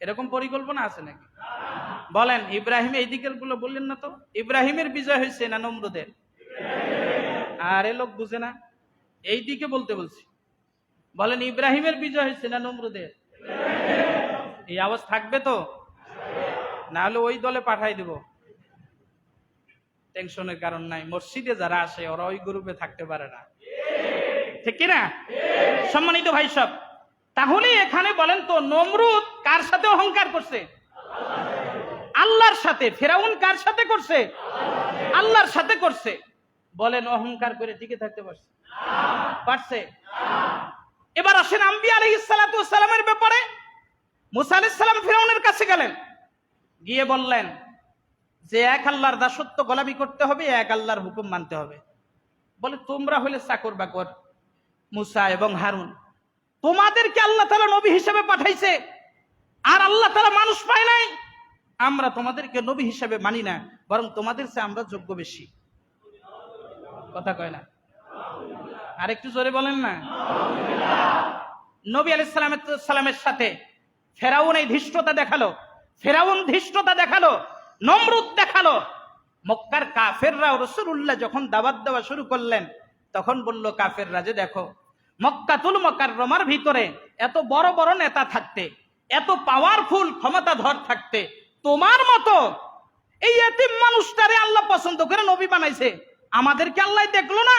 এরকম পরিকল্পনা আছে নাকি? বলেন, ইব্রাহিম এই দিকের গুলো বললেন না তো। ইব্রাহিমের বিজয় হয়েছে না নমরুদের? আর এ লোক বুঝে না, এই দিকে বলতে বলছি। বলেন, ইব্রাহিমের বিজয় হয়েছে না নমরুদের? এই আওয়াজ থাকবে তো, না হলে ওই দলে পাঠাই দিব। টেনশনের কারণ নাই, মসজিদে যারা আসে ওরা ওই গ্রুপে থাকতে পারে না, ঠিক কিনা? সম্মানিত ভাই সব, তাহলে এখানে বলেন তো নমরুদ কার সাথে অহংকার করছে? আল্লাহর সাথে। ফেরাউন কার সাথে করছে? আল্লাহর সাথে করছে। বলেন, অহংকার করে টিকে থাকতে পারছে? পারছে? এবার আসেন আম্বিয়া আলাইহিস সালাতু ওয়াস সালামের ব্যাপারে। মুসা আলাইহিস সালাম ফিরআউনের কাছে গেলেন, গিয়ে বললেন যে এক আল্লাহর দাসত্ব গোলামি করতে হবে, এক আল্লাহর হুকুম মানতে হবে। বলে তোমরা হইলে চাকর বাকর, মুসা এবং হারুন, তোমাদেরকে আল্লাহ তাআলা নবী হিসেবে পাঠাইছে, আর আল্লাহ তাআলা মানুষ পায় নাই। আমরা তোমাদেরকে নবী হিসেবে মানি না, বরং তোমাদের চেয়ে আমরা যোগ্য বেশি। কথা কয় না? আর একটু জোরে বলেন না। নবী আলাইহিস সালামের সাথে ফেরাউন এই ধৃষ্টতা দেখালো, ফেরাউন ধৃষ্টতা দেখালো, নমরুদ দেখালো। মক্কার কাফেররা রাসূলুল্লাহ যখন দাওয়াত দেওয়া শুরু করলেন, তখন বলল কাফেররা যে দেখো, মক্কাতুল মুকাররমার ভিতরে এত বড় বড় নেতা থাকতে, এত পাওয়ারফুল ক্ষমতাধর থাকতে, তোমার মতো এই এতিম মানুষটারে আল্লাহ পছন্দ করে নবী বানাইছে, আমাদেরকে আল্লাহ দেখলো না,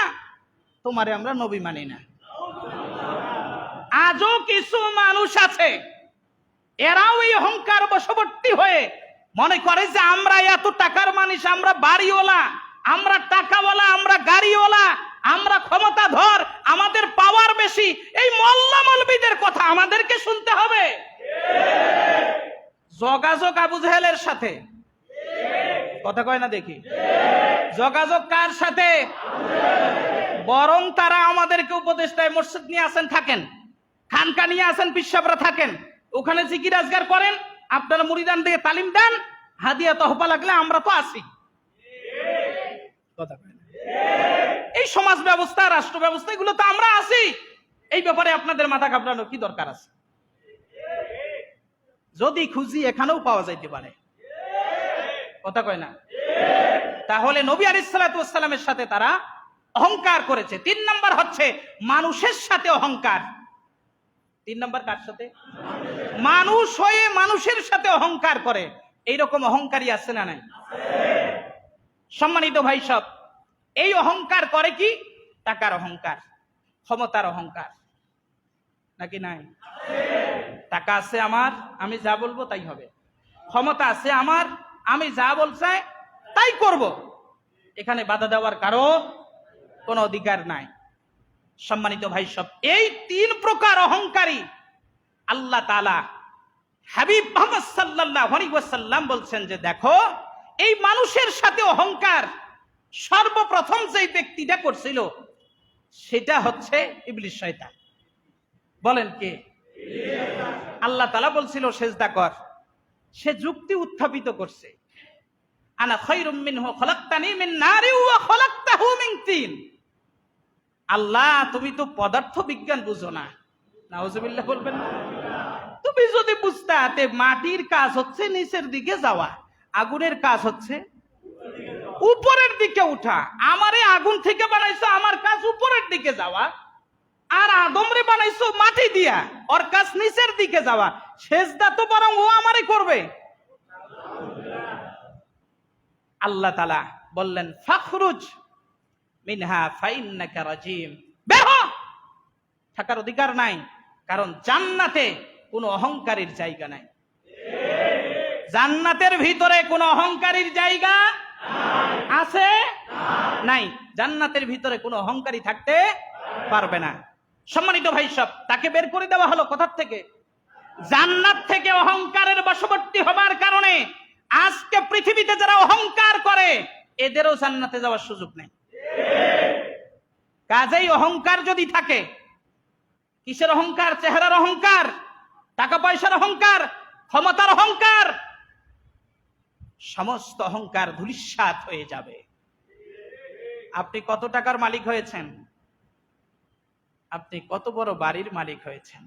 তোমারে আমরা নবী মানি না। আজও কিছু মানুষ আছে, এরাও এই অহংকার বশবর্তী হয়ে মনে করে যে আমরা এত টাকার মানুষ, আমরা বাড়িওয়ালা, আমরা টাকাওয়ালা, আমরা গাড়িওয়ালা, আমরা ক্ষমতাধর, আমাদের পাওয়ার বেশি। এই মোল্লা মৌলবীদের কথা আমাদেরকে শুনতে হবে। যোগাযোগ আবু জাহেলের সাথে, কথা কয় না দেখি? যোগাযোগ কার সাথে? বরং তারা আমাদেরকে উপদেশ দেয়, মসজিদ নিয়ে আসেন থাকেন, খানকা নিয়ে আসেন পিসাবরা থাকেন, ওখানে জিকির আজগার করেন, আপনারা মুরিদান দিয়ে তালিম দেন, হাদিয়া তহফা লাগলে আমরা তো আসি। কথা কয় না? এই সমাজ ব্যবস্থা, রাষ্ট্র ব্যবস্থা, এগুলো তো আমরা আসি। এই ব্যাপারে আপনাদের মাথা ঘাবড়ানোর কি দরকার আছে? যদি খুঁজি এখানেও পাওয়া যাইতে পারে। কথা কয় না? তাহলে নবী আলাইহিস সালাতু ওয়াস সালামের সাথে তারা অহংকার করেছে। 3 নাম্বার হচ্ছে মানুষের সাথে অহংকার। 3 নাম্বার কার সাথে? মানুষ হয়ে মানুষের সাথে অহংকার করে। এইরকম অহংকারী আছে না নাই? সম্মানিত ভাই সব, এই অহংকার করে কি? টাকার অহংকার, ক্ষমতার অহংকার, নাকি নাই? টাকা আছে আমার, আমি যা বলবো তাই হবে। ক্ষমতা আছে আমার, আমি যা বলছে তাই করব, এখানে বাধা দেওয়ার কারো কোনো অধিকার নাই। সম্মানিত ভাই সব, এই 3 প্রকার অহংকারী আল্লাহ তাআলা হাবিব মুহাম্মদ সাল্লাল্লাহু আলাইহি ওয়াসাল্লাম বলছেন যে দেখো, এই মানুষের সাথে অহংকার সর্বপ্রথম যে ব্যক্তিটা করছিল সেটা হচ্ছে ইবলিস, শয়তান। বলেন কে? আল্লাহ তাআলা বলছিল সেজদা কর, সে যুক্তি উত্থাপিত করছে, আনা খায়রুম মিনহু খলাকতানি মিন নারি ওয়া খলাকতাহু মিন তিন। আল্লাহ তুমি তো পদার্থ বিজ্ঞান বুঝো না। নাউজুবিল্লাহ বলবেন না? তুমি যদি বুঝতে, মাটির কাজ হচ্ছে নিচের দিকে যাওয়া, আগুনের কাজ হচ্ছে উপরের দিকে উঠা। আমারে আগুন থেকে বানাইছো, আমার কাজ উপরের দিকে যাওয়া, আর আদমরে বানাইছো মাটি দিয়া, ওর কাজ নিচের দিকে যাওয়া। সেজদা তো বরং ও আমারে করবে। আল্লাহ তাআলা বললেন ফাখরুজ মিনহা ফাইন্নাকা রাজিম, বের হ, থাকার অধিকার নাই, কারণ জান্নাতে কোনো অহংকারীর জায়গা নাই। জান্নাতের ভিতরে কোনো অহংকারীর জায়গা আছে? নাই। জান্নাতের ভিতরে কোনো অহংকারী থাকতে পারবে না। সম্মানিত ভাই সব, তাকে বের করে দেওয়া হলো কোথার থেকে? জান্নাত থেকে। অহংকারের বশবর্তী হবার কারণে আজকে পৃথিবীতে যারা অহংকার করে এদেরও জান্নাতে যাওয়ার সুযোগ নেই। কাজেই অহংকার যদি থাকে, কিসের অহংকার? চেহারার অহংকার, টাকা পয়সার অহংকার, ক্ষমতার অহংকার, সমস্ত অহংকার ধূলিসাৎ হয়ে যাবে। আপনি কত টাকার মালিক হয়েছেন? আপনি কত বড় বাড়ির মালিক হয়েছেন?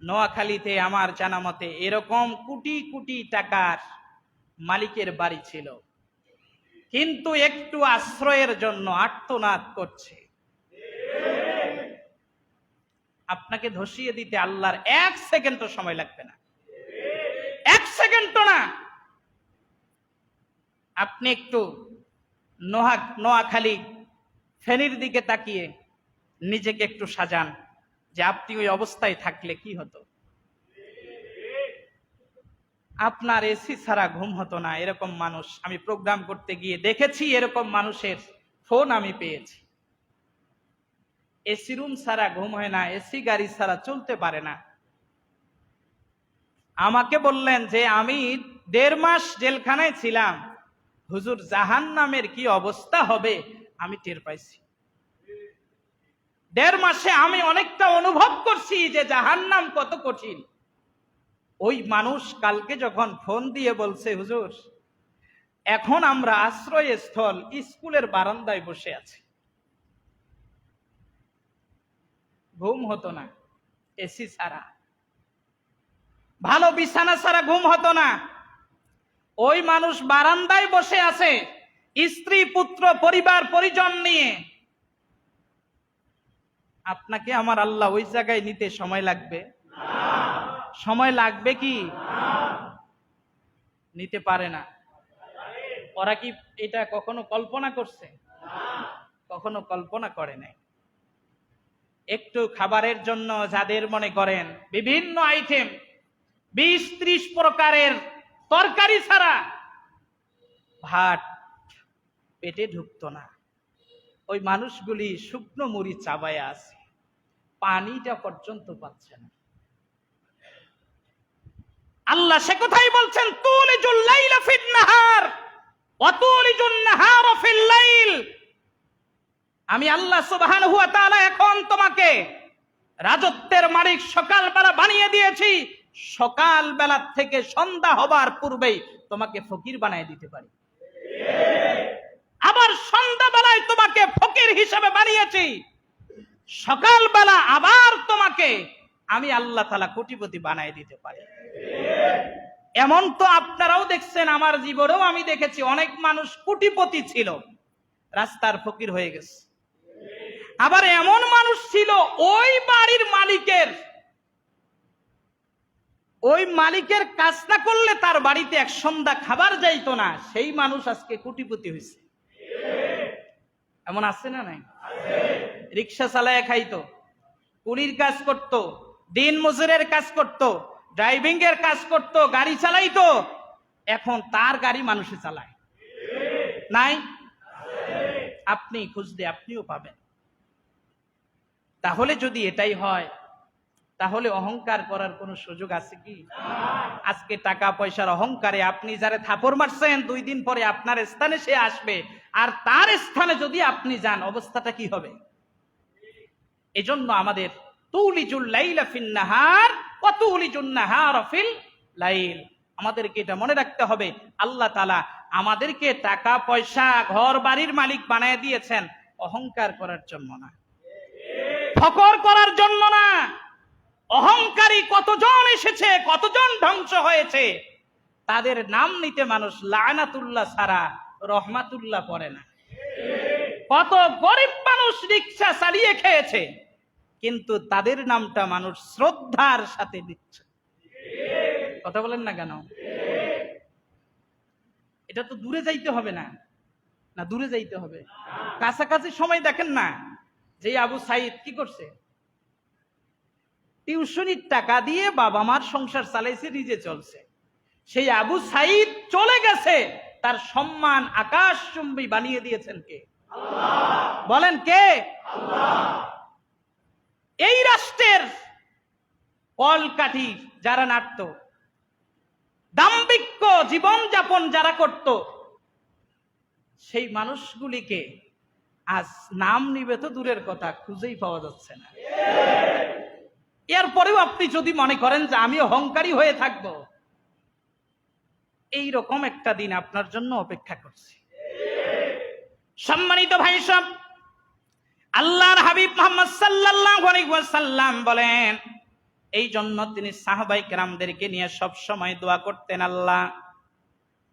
নোয়াখালীতে আমার জানা মতে এরকম কোটি কোটি টাকার মালিকের বাড়ি ছিল, কিন্তু একটু আশ্রয়ের জন্য আর্তনাদ করছে। আপনাকে ধসিয়ে দিতে আল্লাহর 1 সেকেন্ডও সময় লাগবে না, 1 সেকেন্ডও না। আপনি একটু নোয়াখালী ফেনীর দিকে তাকিয়ে নিজেকে একটু সাজান যে আপনি ওই অবস্থায় থাকলে কি হতো। আপনার এসি ছাড়া ঘুম হতো না। এরকম মানুষ আমি প্রোগ্রাম করতে গিয়ে দেখেছি, এরকম মানুষের ফোন আমি পেয়েছি। এসি রুম ছাড়া ঘুম হয় না, এসি গাড়ি ছাড়া চলতে পারে না। আমাকে বললেন যে আমি 1.5 মাস জেলখানায় ছিলাম, হুজুর জাহান্নামের কি অবস্থা হবে আমি টের পাইছি। 1.5 মাসে আমি অনেকটা অনুভব করছি যে জাহান্নাম কত কঠিন। ওই মানুষ কালকে যখন ফোন দিয়ে বলছে হুজুর এখন আমরা আশ্রয়স্থল স্কুলের বারান্দায় বসে আছি, ঘুম হতো না এসি ছাড়া, ভালো বিছানা ছাড়া ঘুম হতো না। ওই মানুষ বারান্দায় বসে আছে স্ত্রী পুত্র পরিবার পরিজন নিয়ে। আপনাকে আমার আল্লাহ ওই জায়গায় নিতে সময় লাগবে? সময় লাগবে কি? নিতে পারে না। ওরা কি এটা কখনো কল্পনা করছে? কখনো কল্পনা করে নাই। একটু খাবারের জন্য যাদের মনে করেন বিভিন্ন আইটেম 20-30 প্রকারের তরকারি ছাড়া ভাত পেটে ঢুকতো না, ওই মানুষগুলি শুকনো মুড়ি চাবায়া আছে, পানিটা পর্যন্ত পাচ্ছে না। আল্লাহ সে কথাই বলছেন তুলিজুল লাইলা ফিন নাহার, ওয়া তুলিজুন নাহারা ফিল লাইল, আমি আল্লাহ সুবহানাহু ওয়া তাআলা এখন তোমাকে রাজত্বের মালিক সকালবেলা বানিয়ে দিয়েছি, সকালবেলা থেকে সন্ধ্যা হবার পূর্বেই তোমাকে ফকির বানিয়ে দিতে পারি, আবার সন্ধ্যাবেলায় তোমাকে ফকির হিসেবে বানিয়েছি, সকালবেলা আবার তোমাকে আমি আল্লাহ তাআলা কোটিপতি বানিয়ে দিতে পারি। এমন তো আপনারাও দেখছেন, আমার জীবনেও আমি দেখেছি অনেক মানুষ কোটিপতি ছিল, রাস্তার ফকির হয়ে গেছে। আবার এমন মানুষ ছিল ওই বাড়ির মালিকের কাজ না করলে তার বাড়িতে এক সন্ধ্যা খাবার যাইতো না, সেই মানুষ আজকে কোটিপতি হয়েছে। এমন আছে না নাই? রিক্সা চালায় খাইতো, কুলির কাজ করত, দিন মজুরের কাজ করত, ড্রাইভিং এর কাজ করত, গাড়ি চালাইতো, এখন তার গাড়ি মানুষে চালায়। নাই? আপনি খুঁজলে আপনিও পাবেন। তাহলে যদি এটাই হয়, তাহলে অহংকার করার কোন সুযোগ আছে কি? আজকে টাকা পয়সার অহংকারে আপনি যারে থাপড় মারছেন, 2 দিন পরে আপনার স্থানে সে আসবে, আর তার স্থানে যদি আপনি যান, অবস্থাটা কি হবে? এজন্য আমাদের তুলিজুল লাইলা ফিন নাহার ওয়া তুলিজুন নাহারা ফিল লাইল, আমাদেরকে এটা মনে রাখতে হবে, আল্লাহ তাআলা আমাদেরকে টাকা পয়সা ঘর বাড়ির মালিক বানিয়ে দিয়েছেন অহংকার করার জন্য না, ফখর করার জন্য না। অহংকারী কতজন এসেছে, কতজন ধ্বংস হয়েছে, তাদের নাম নিতে মানুষ লানাতুল্লাহ ছাড়া রহমাতুল্লাহ পড়ে না। কত গরিব মানুষ রিকশা চালিয়ে খেয়েছে, কিন্তু তাদের নামটা মানুষ শ্রদ্ধার সাথে দিচ্ছে। কথা বলেন না কেন? এটা তো দূরে যাইতে হবে না, না দূরে যাইতে হবে, কাছাকাছি সময় দেখেন না, যে আবু সাইদ কি করছে, টিউশনির টাকা দিয়ে বাবা মার সংসার চালাইছে, নিজে চলছে। সেই আবু সাইদ চলে গেছে, তার সম্মান আকাশচুম্বী বানিয়ে দিয়েছেন কে? আল্লাহ। বলেন কে? আল্লাহ। এই রাষ্ট্রের কলকাঠি যারা নাটত, দাম্ভিক জীবন যাপন যারা করত, সেই মানুষগুলিকে আজ নাম নিবে তো দূরের কথা, খুঁজেই পাওয়া যাচ্ছে না। এরপরেও আপনি যদি মনে করেন যে আমি অহংকারী হয়ে থাকব, এই রকম একটা দিন আপনার জন্য অপেক্ষা করছে। সম্মানিত ভাই সব, আল্লাহর হাবিব মুহাম্মদ সাল্লাল্লাহু আলাইহি ওয়াসাল্লাম বলেন, এই জন্য তিনি সাহাবায়ে কেরামদেরকে নিয়ে সব সময় দোয়া করতেন, আল্লাহ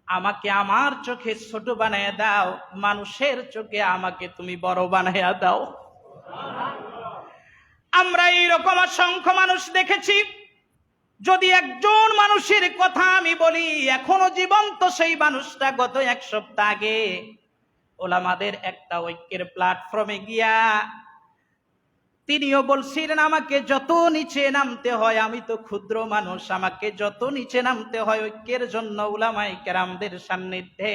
আমাকে আমার চোখে ছোট বানায়া দাও, মানুষের চোখে আমাকে তুমি বড় বানায়া দাও। আমরা এইরকম অসংখ্য মানুষ দেখেছি, যদি একজন মানুষের কথা আমি বলি, এখনো জীবন্ত সেই মানুষটা গত 1 সপ্তাহ আগে ওলামাদের একটা ঐক্যের প্ল্যাটফর্মে গিয়া তিনিও বলছিলেন, আমাকে যত নিচে নামতে হয়, আমি তো ক্ষুদ্র মানুষ, আমাকে যত নিচে নামতে হয় ঐক্যের জন্য উলামায়ে কেরামদের সান্নিধ্যে,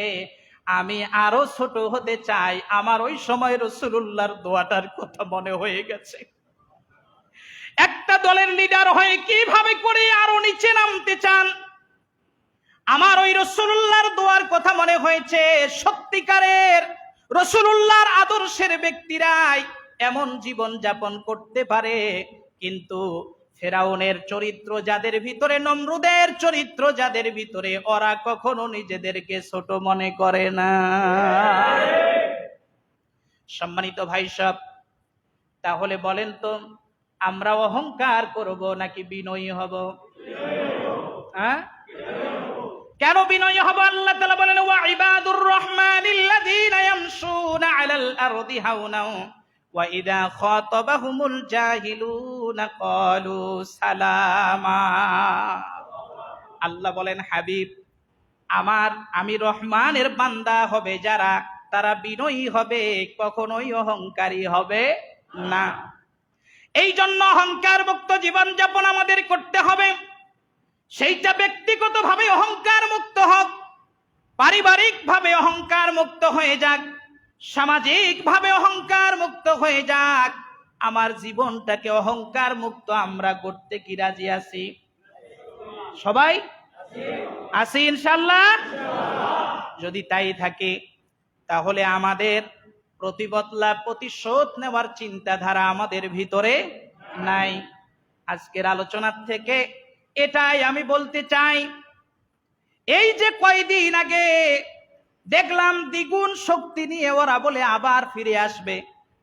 আমি আরো ছোট হতে চাই। আমার ওই সময় রাসূলুল্লাহর দোয়াটার কথা মনে হয়ে গেছে। একটা দলের লিডার হয়ে কিভাবে করে আরো নিচে নামতে চান, আমার ওই রাসূলুল্লাহর দোয়ার কথা মনে হয়েছে। সত্যিকারের রাসূলুল্লাহর আদর্শের ব্যক্তিরাই এমন জীবন যাপন করতে পারে, কিন্তু ফেরাউনের চরিত্র যাদের ভিতরে, নমরুদের চরিত্র যাদের ভিতরে, ওরা কখনো নিজেদেরকে ছোট মনে করে না। সম্মানিত ভাই সব, তাহলে বলেন তো, আমরা অহংকার করব নাকি বিনয়ী হব? হ্যাঁ, কেন বিনয়ী হব? আল্লাহ তাআলা বলেন, ওয়া ইবাদুর রহমানিল্লাযীনা ইয়ামশুনা আলাল আরদি হাওনা ওয়া ইযা খাতাবাহুমুল জাহিলুনা ক্বালু সালামা। আল্লাহ বলেন, হাবিব আমি রহমানের বান্দা হবে যারা, তারা বিনয়ী হবে, কখনোই অহংকারী হবে না। এই জন্য অহংকার মুক্ত জীবন যাপন আমাদের করতে হবে। সেইটা ব্যক্তিগতভাবে অহংকার মুক্ত হোক, পারিবারিকভাবে অহংকার মুক্ত হয়ে যাক, সামাজিকভাবে অহংকার মুক্ত হয়ে যাক। আমার জীবনটাকে অহংকার মুক্ত আমরা করতে কি রাজি আছি? সবাই আছি ইনশাআল্লাহ। যদি তাই থাকে তাহলে আমাদের প্রতিশোধ নেওয়ার চিন্তাধারা আমাদের ভিতরে নাই। আজকের আলোচনার থেকে এটাই আমি বলতে চাই, এই যে কয়দিন আগে দেখলাম দ্বিগুণ শক্তি নিয়ে ওরা বলে আবার ফিরে আসবে,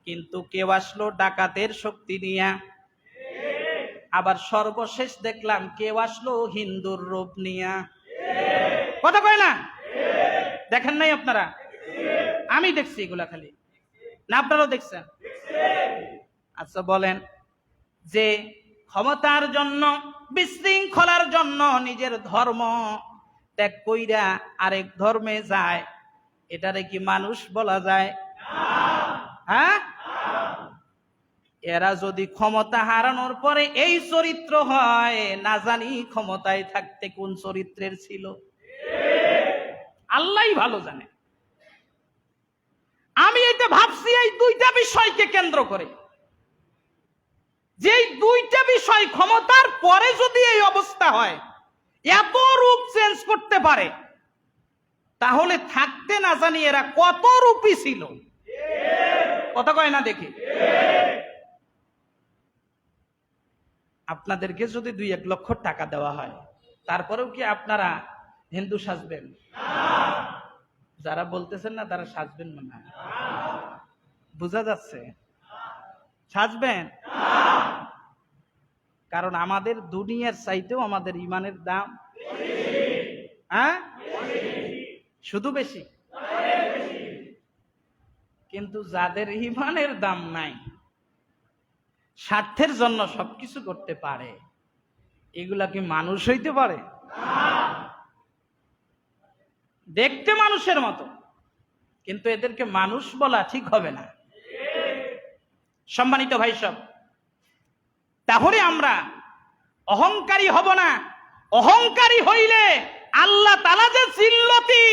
কিন্তু কেউ আসলো ডাকাতের শক্তি নিয়ে। আবার সর্বশেষ দেখলাম কেউ আসলো হিন্দুর রূপ নিয়ে। কথা কয় না? দেখেন নাই আপনারা? আমি দেখছি এগুলা, খালি না আপনারাও দেখছেন? আচ্ছা বলেন, যে ক্ষমতার জন্য, বিশৃঙ্খলার জন্য নিজের ধর্ম ত্যাগ কইরা আরেক ধর্মে যায়, এটারে কি মানুষ বলা যায়? হ্যাঁ? এরা যদি ক্ষমতা হারানোর পরে এই চরিত্র হয়, না জানি ক্ষমতায় থাকতে কোন চরিত্রের ছিল, আল্লাহই ভালো জানে। আমি এটা ভাবছি এই দুইটা বিষয়কে কেন্দ্র করে, যে দুইটা বিষয় ক্ষমতার পরে যদি এই অবস্থা হয়, এত রূপ চেঞ্জ করতে পারে, তাহলে থাকতে না জানি এরা কত রূপী ছিল। কথা কয় না? দেখি আপনাদেরকে যদি 2-1 লক্ষ টাকা দেওয়া হয়, তারপরেও কি আপনারা হিন্দু সাজবেন? যারা বলতেছেন না তারা সাজবেন না, বোঝা যাচ্ছে? সাজবেন? কারণ আমাদের দুনিয়ার চাইতেও আমাদের ইমানের দাম হ্যাঁ শুধু বেশি। কিন্তু যাদের ইমানের দাম নাই, স্বার্থের জন্য সবকিছু করতে পারে, এগুলা কি মানুষ হইতে পারে? দেখতে মানুষের মতো, কিন্তু এদেরকে মানুষ বলা ঠিক হবে না। সম্মানিত ভাই সব, তাহলে আমরা অহংকারী হব না। অহংকারী হইলে আল্লাহ তাআলা যে জিল্লতি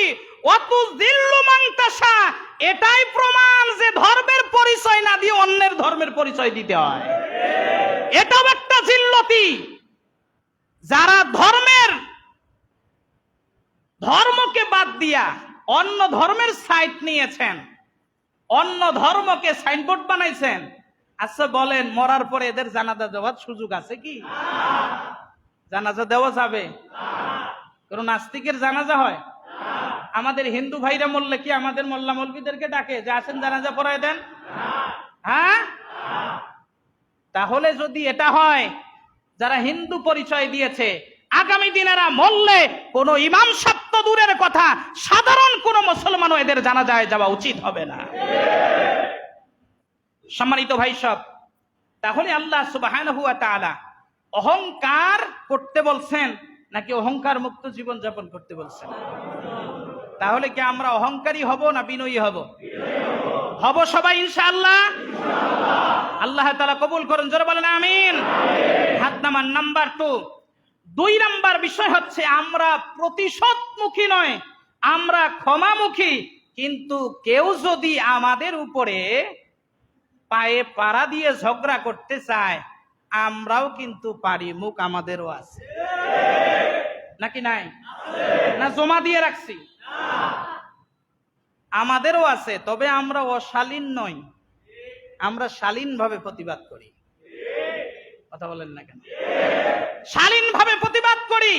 ওয়াতু জিল্লু মান তাশা, এটাই প্রমাণ যে ধর্মের পরিচয় না দিয়ে অন্যের ধর্মের পরিচয় দিতে হয়। এটাও একটা জিল্লতি। যারা ধর্মকে বাদ দিয়া অন্য ধর্মের সাইট নিয়েছেন, অন্য ধর্মকে সাইনবোর্ড বানাইছেন, আচ্ছা বলেন মরার পরে এদের জানাজা দেওয়ার সুযোগ আছে কি? জানাজা দেওয়া যাবে? কোন নাস্তিকের জানাজা হয়? আমাদের হিন্দু ভাইরা মরলে কি আমাদের মোল্লা মৌলবীদেরকে ডাকে যে আসেন জানাজা পড়ায় দেন? হ্যাঁ? তাহলে যদি এটা হয়, যারা হিন্দু পরিচয় দিয়েছে, আগামী দিনেরা মরলে কোন ইমাম সাহেব তো দূরের কথা, সাধারণ কোন মুসলমানও এদের জানাজায় যাওয়া উচিত হবে না। সম্মানিত ভাই সব, তাহলে আল্লাহ সুবহানাহু ওয়া তাআলা অহংকার করতে বলছেন নাকি অহংকার মুক্ত জীবন যাপন করতে বলছেন? তাহলে কি আমরা অহংকারী হব না বিনয়ী হব? হব সবাই ইনশাআল্লাহ। আল্লাহ তাআলা কবুল করুন, জোরে বলেন আমিন। হাত নামান। নাম্বার 2 নাম্বার বিষয় হচ্ছে আমরা প্রতিশোধমুখী নয়, আমরা ক্ষমামুখী। কিন্তু কেউ যদি আমাদের উপরে পায়ে পাড়া দিয়ে ঝগড়া করতে চায়, আমরাও কিন্তু পারি, মুখ আমাদেরও আছে নাকি নাই? না জমা দিয়ে রাখছি? আমাদেরও আছে, তবে আমরা অশালীন নই, আমরা শালীন ভাবে প্রতিবাদ করি। কথা বলেন না কেন? শালীন ভাবে প্রতিবাদ করি,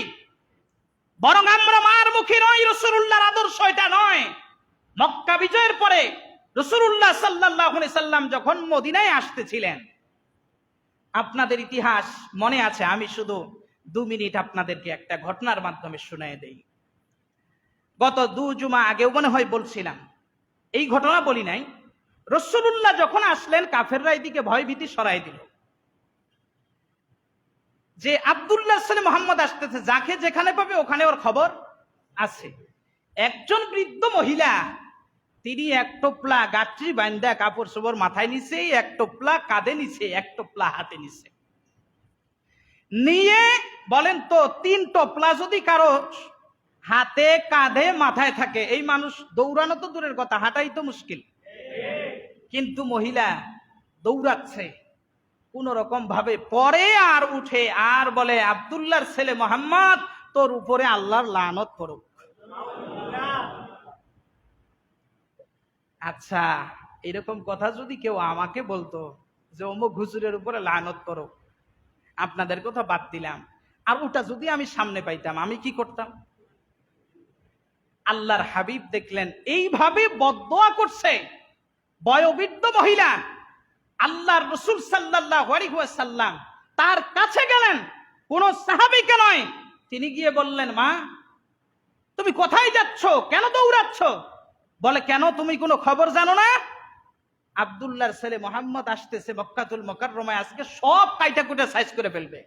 বরং আমরা মার মুখী নই। রাসূলুল্লাহর আদর্শ এটা নয়। মক্কা বিজয়ের পরে রাসূলুল্লাহ সাল্লাল্লাহু আলাইহি সাল্লাম যখন মদিনায় আসতেছিলেন, আপনাদের ইতিহাস মনে আছে, আমি শুধু 2 মিনিট আপনাদেরকে একটা ঘটনার মাধ্যমে শুনিয়ে দেই। গত 2 জুমা আগেও মনে হয় বলছিলাম, এই ঘটনা বলি নাই। রাসূলুল্লাহ যখন আসলেন, কাফেররা এদিকে ভয়ভীতি সরাই দিল যে আব্দুল্লাহ সালে মুহাম্মদ আসতেছে, যাকে যেখানে পাবে ওখানে ওর খবর আছে। একজন বৃদ্ধ মহিলা, তিনি এক টোপলা গাঁটরি বান্ধা কাপড় চোপড় মাথায় নিছে, এক টোপলা কাঁধে নিছে, এক টোপলা হাতে নিছে, নিয়ে বলেন তো 3 টোপলা যদি কারো হাতে কাঁধে মাথায় থাকে, এই মানুষ দৌড়ানো তো দূরের কথা, হাঁটাই তো মুশকিল। কিন্তু মহিলা দৌড়াচ্ছে কোন রকম ভাবে, পরে আর উঠে আর বলে, আব্দুল্লাহর ছেলে মোহাম্মদ, তোর উপরে আল্লাহর লানত পড়ুক। আচ্ছা, এরকম কথা যদি কেউ আমাকে বলতো যে অমুক হুজুরের উপরে লানত পড়ুক, আপনাদের কথা বাদ দিলাম, আর ওটা যদি আমি সামনে পাইতাম আমি কি করতাম? আল্লাহর হাবিব দেখলেন এইভাবে বদদোয়া করছে বয়োবৃদ্ধ মহিলা। আল্লাহর রাসূল সাল্লাল্লাহু আলাইহি ওয়াসাল্লাম তার কাছে গেলেন, কোন সাহাবীকে নয়। তিনি গিয়ে বললেন, মা তুমি কোথায় যাচ্ছ, কেন দৌড়াচ্ছ? বলে, কেন তুমি কোনো খবর জানো না? আব্দুল্লাহর ছেলে মুহাম্মদ আসতেছে মক্কাতুল মুকাররমায়, আজকে সব কাইটা কুটা সাইজ করে ফেলবে।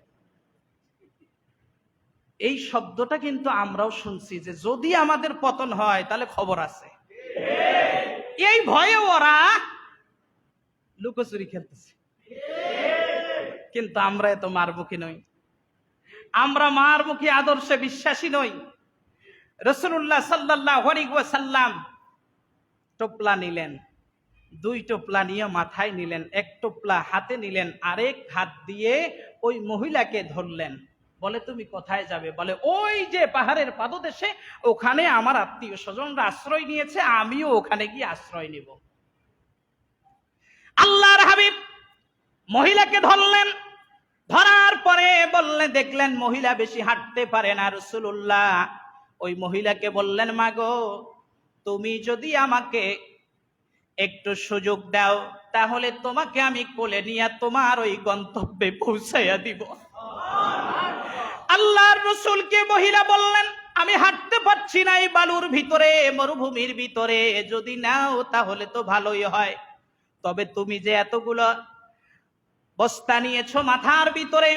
এই শব্দটা কিন্তু আমরাও শুনছি যে যদি আমাদের পতন হয় তাহলে খবর আছে। এই ভয়ে ওরা লুকোচুরি খেলতেছে। কিন্তু আমরা এত মারমুখী নই, আমরা মারমুখী আদর্শে বিশ্বাসী নই। রাসূলুল্লাহ সাল্লাল্লাহু আলাইহি ওয়াসাল্লাম টোপলা নিলেন, 2 টোপলা নিয়ে মাথায় নিলেন, 1 টোপলা হাতে নিলেন, আরেক হাত দিয়ে ওই মহিলাকে ধরলেন। বলে, তুমি কোথায় যাবে? বলে, ওই যে পাহাড়ের পাদদেশে, ওখানে আমার আত্মীয় স্বজনরা আশ্রয় নিয়েছে, আমিও ওখানে গিয়ে আশ্রয় নিব। আল্লাহর হাবিব মহিলাকে ধরলেন, ধরার পরে বললেন, দেখলেন মহিলা বেশি হাঁটতে পারে না। রাসূলুল্লাহ ওই মহিলাকে বললেন, মাগো তুমি যদি আমাকে একটু সুযোগ দাও তাহলে তোমাকে আমি কোলে নিয়ে তোমার ওই গন্তব্যে পৌঁছাইয়া দিব। আল্লাহর রাসূলকে মহিলা বললেন, আমি হাঁটতে পারছি না এই বালুর ভিতরে, মরুভূমির ভিতরে, যদি নাও তাহলে তো ভালোই হয়। তবে তুমি যে এতগুলো বস্তা নিয়েছো মাথার ভিতরে,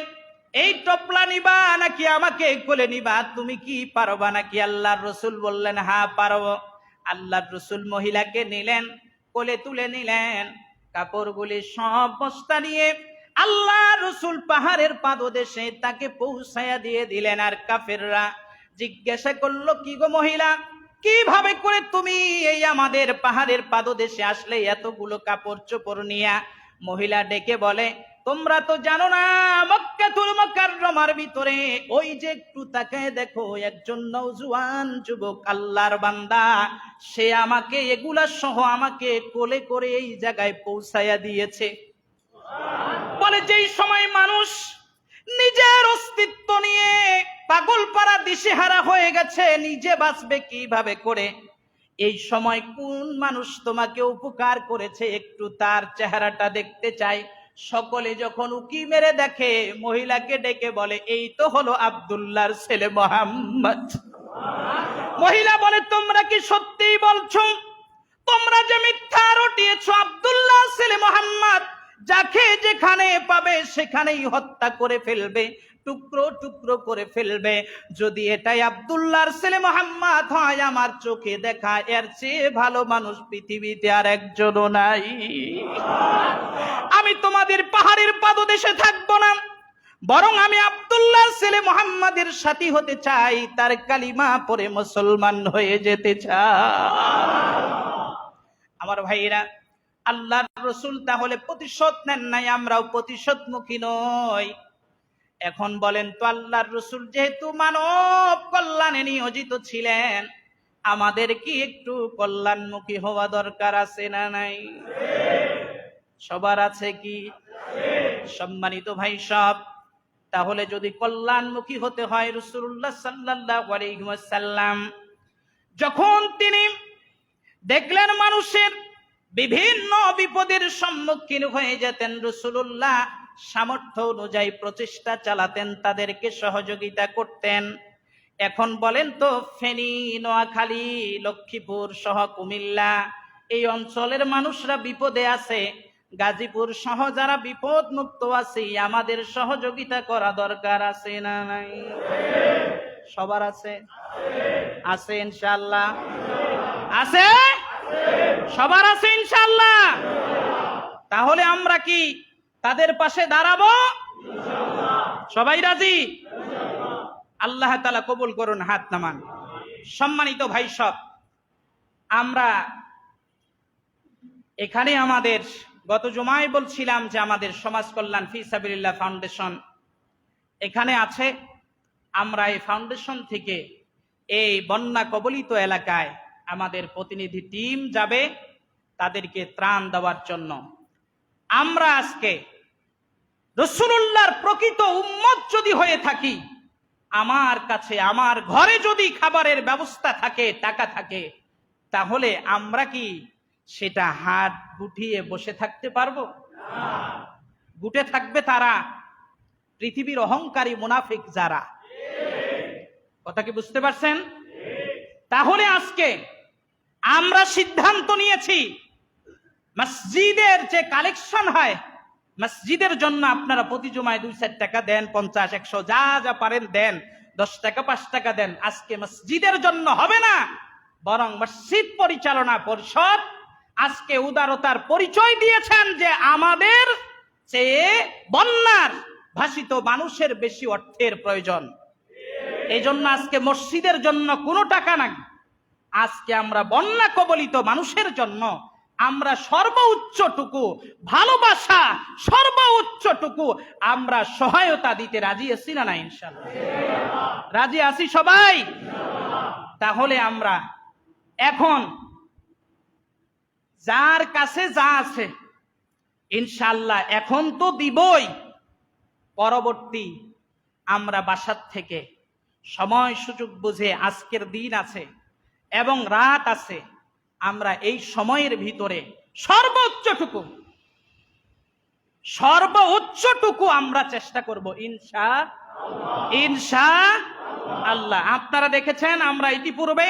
এই টপলা নিবা নাকি আমাকে কোলে নিবা? তুমি কি পারবা নাকি? আল্লাহর রাসূল বললেন, হ্যাঁ পারবো। আল্লাহর রাসূল মহিলাকে নিলেন, কোলে তুলে নিলেন, কাপড়গুলি সব বস্তা নিয়ে আল্লাহর রাসূল পাহাড়ের পাদদেশে তাকে পৌঁছায়া দিয়ে দিলেন। আর কাফেররা জিজ্ঞাসা করলো, কি গো মহিলা, কিভাবে করে তুমি এই আমাদের পাহাড়ের পাদদেশে আসলে এতগুলো কাপড় চোপড় নিয়া? মহিলা ডেকে বলে, তোমরা তো জানো না মক্কাতুল মুকাররমার ভিতরে ওই যে একটু তাকায় দেখো, একজন নওজোয়ান যুবক আল্লাহর বান্দা, সে আমাকে এগুলা সহ আমাকে কোলে করে এই জায়গায় পৌঁছায়া দিয়েছে। বলে, যেই সময় মানুষ নিজের অস্তিত্ব নিয়ে পাগলপাড়া দিশেহারা হয়ে গেছে, নিজে বাঁচবে কিভাবে করে, এই সময় কোন মানুষ তোমাকে উপকার করেছে একটু তার চেহারাটা দেখতে চাই। সকলে যখন উকি মেরে দেখে, মহিলাকে ডেকে বলে, এই তো হলো আব্দুল্লাহর ছেলে মুহাম্মদ। মহিলা বলে, তোমরা কি সত্যিই বলছো? তোমরা যে মিথ্যা রটিয়েছ, আব্দুল্লাহর ছেলে মুহাম্মদ যাকে যেখানে পাবে সেখানেই হত্যা করে ফেলবে, টুকরো টুকরো করে ফেলবে। যদি এটাই আব্দুল্লাহর ছেলে মুহাম্মদ হয়, আমার চোখে দেখা এর চেয়ে ভালো মানুষ পৃথিবীতে আর একজনও নাই। আমি তোমাদের পাহাড়ের পাদদেশে থাকবো না, বরং আমি আব্দুল্লাহর ছেলে মুহাম্মাদের সাথী হতে চাই, তার কালিমা পড়ে মুসলমান হয়ে যেতে চাই। আমার ভাইরা, আল্লাহর রাসূল তাহলে প্রতিশোধ নেন নাই, আমরাও প্রতিশোধমুখী নই। এখন বলেন তো, আল্লাহর রাসূল যেহেতু মানব কল্যাণে নিয়োজিত ছিলেন, আমাদের কি একটু কল্যাণমুখী হওয়া দরকার আছে না নাই? সবার আছে কি? সম্মানিত ভাই সব, তাহলে যদি কল্যাণমুখী হতে হয়, রাসূলুল্লাহ সাল্লাল্লাহু আলাইহি ওয়াসাল্লাম যখন তিনি দেখলেন মানুষের বিভিন্ন বিপদের সম্মুখীন হয়ে যেতেন, রাসূলুল্লাহ সামর্থ্য অনুযায়ী প্রচেষ্টা চালাতেন, তাদেরকে সহযোগিতা করতেন। এখন বলেন তো, ফেনী, নোয়াখালী, লক্ষ্মীপুর সহ কুমিল্লা এই অঞ্চলের মানুষরা বিপদে আছে, গাজীপুর সহ যারা বিপদ মুক্ত আছে, আমাদের সহযোগিতা করা দরকার আছে না নাই? সবার আছে? আছে ইনশাআল্লাহ? আছে? সবার আছে ইনশাআল্লাহ? তাহলে আমরা কি তাদের পাশে দাঁড়াবো? সবাই রাজি? আল্লাহ তাআলা কবুল করুন, হাত নামান। সম্মানিত ভাই সব, আমরা এখানে আমাদের গত জুমায় বলছিলাম যে আমাদের সমাজ কল্যাণ ফি সাবিলিল্লাহ ফাউন্ডেশন এখানে আছে। আমরা এই ফাউন্ডেশন থেকে এই বন্যা কবলিত এলাকায় আমাদের প্রতিনিধি টিম যাবে তাদেরকে ত্রাণ দেওয়ার জন্য। আমরা আজকে রাসূলুল্লাহর প্রকৃত উম্মত যদি হয়ে থাকি, আমার কাছে আমার ঘরে যদি খাবারের ব্যবস্থা থাকে, টাকা থাকে, তাহলে আমরা কি সেটা হাত গুটিয়ে বসে থাকতে পারবো? গুটে থাকবে তারা পৃথিবীর অহংকারী মুনাফিক যারা। কথা কি বুঝতে পারছেন? তাহলে আজকে আমরা সিদ্ধান্ত নিয়েছি, মসজিদের যে কালেকশন হয়, মসজিদের জন্য আপনারা প্রতি জুমায় 2-4 টাকা দেন, 50-100 যা যা পারেন দেন, 10 টাকা 5 টাকা দেন। আজকে মসজিদের জন্য হবে না, বরং মসজিদ পরিচালনা পরিষদ আজকে উদারতার পরিচয় দিয়েছেন যে আমাদের চেয়ে বন্যার ভাসিত মানুষের বেশি অর্থের প্রয়োজন। এই জন্য আজকে মসজিদের জন্য কোনো টাকা নাই, আজকে আমরা বন্যা কবলিত মানুষের জন্য আমরা সর্বোচ্চটুকু ভালোবাসা, সর্বোচ্চটুকু আমরা সহায়তা দিতে রাজি আছি না না? ইনশাআল্লাহ রাজি আছি সবাই। তাহলে আমরা এখন যার কাছে যা আছে ইনশাআল্লাহ এখন তো দিবই, পরবর্তী আমরা বাসার থেকে সময় সুযোগ বুঝে, আজকের দিন আছে এবং রাত আছে, আমরা এই সময়ের ভিতরে সর্বোচ্চটুকু আমরা চেষ্টা করব ইনশাআল্লাহ। আপনারা দেখেছেন আমরা ইতিপূর্বে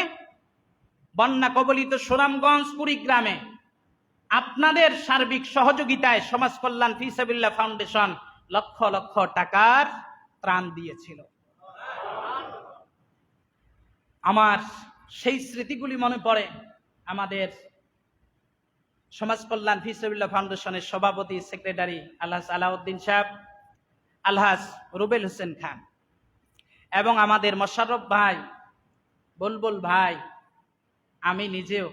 বন্যা কবলিত সুনামগঞ্জ কুড়িগ্রামে আপনাদের সার্বিক সহযোগিতায় সমাজ কল্যাণ ফি সাবিলিল্লাহ ফাউন্ডেশন লক্ষ লক্ষ টাকার ত্রাণ দিয়েছিল। আমার সেই স্মৃতিগুলি মনে পড়ে। আমাদের সমাজ কল্যাণ ফি সাবিলিল্লাহ ফাউন্ডেশনের সভাপতি সেক্রেটারি আলহাজ আলাউদ্দিন সাহেব, আলহাজ রুবেল হোসেন খান এবং আমাদের মোশাররফ ভাই, বুলবুল ভাই, আমি নিজেও,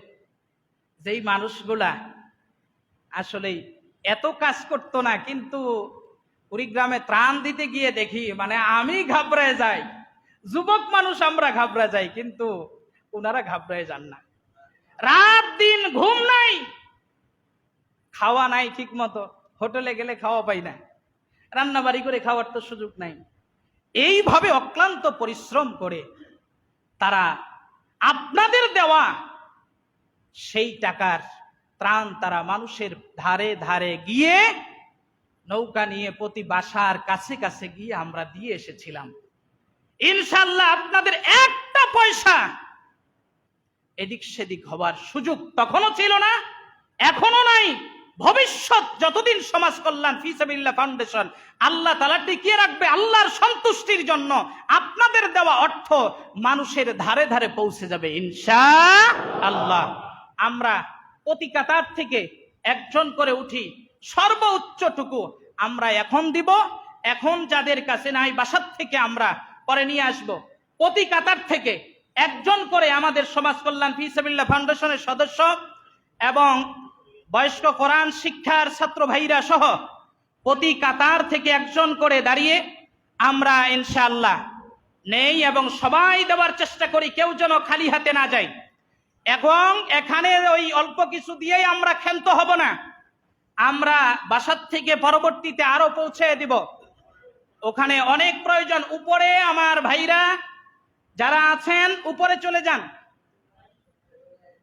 যেই মানুষগুলা আসলে এত কাজ করতো না, কিন্তু কুড়িগ্রামে ত্রাণ দিতে গিয়ে দেখি মানে আমি ঘাবড়ায় যাই। যুবক মানুষ আমরা ঘাবড়া যাই, কিন্তু ওনারা ঘাবড়ায় যান না। রাত দিন ঘুম নাই, খাওয়া নাই ঠিক মতো, হোটেলে গেলে খাওয়া পাই না, রান্না বাড়ি করে খাওয়ার তো সুযোগ নাই। এইভাবে অক্লান্ত পরিশ্রম করে তারা আপনাদের দেওয়া সেই টাকার ত্রাণ তারা মানুষের ধারে ধারে গিয়ে নৌকা নিয়ে প্রতি বাসার কাছে কাছে গিয়ে আমরা দিয়ে এসেছিলাম। ইনশাআল্লাহ আপনাদের একটা পয়সা এদিক সেদিক হবার সুযোগ তখনও ছিল না, এখনো নাই, ভবিষ্যৎ যতদিন সমাজ কল্যাণ ফি সাবিলিল্লাহ ফাউন্ডেশন আল্লাহ তাআলা টিকিয়ে রাখবে, আল্লাহর সন্তুষ্টির জন্য আপনাদের দেওয়া অর্থ মানুষের ধারে ধারে পৌঁছে যাবে ইনশাআল্লাহ। আমরা প্রতি কাতার থেকে একজন করে উঠি, সর্বোচ্চটুকু আমরা এখন দিব। এখন যাদের কাছে নাই বাসার থেকে আমরা পরে নিয়ে আসব। প্রতি কাতার থেকে একজন করে আমাদের সমাজ কল্যাণ ফি সাবিলিল্লাহ ফাউন্ডেশনের সদস্য এবং বয়স্ক কোরআন শিক্ষার ছাত্র ভাইরা সহ প্রতি কাতার থেকে একজন করে দাঁড়িয়ে আমরা ইনশাআল্লাহ নেই এবং সবাই দেওয়ার চেষ্টা করি, কেউ যেন খালি হাতে না যায়। এবং এখানে ওই অল্প কিছু দিয়েই আমরা ক্ষান্ত হব না, আমরা বাসার থেকে পরবর্তীতে আরো পৌঁছে দিব। ওখানে অনেক প্রয়োজন। উপরে আমার ভাইরা যারা আছেন উপরে চলে যান।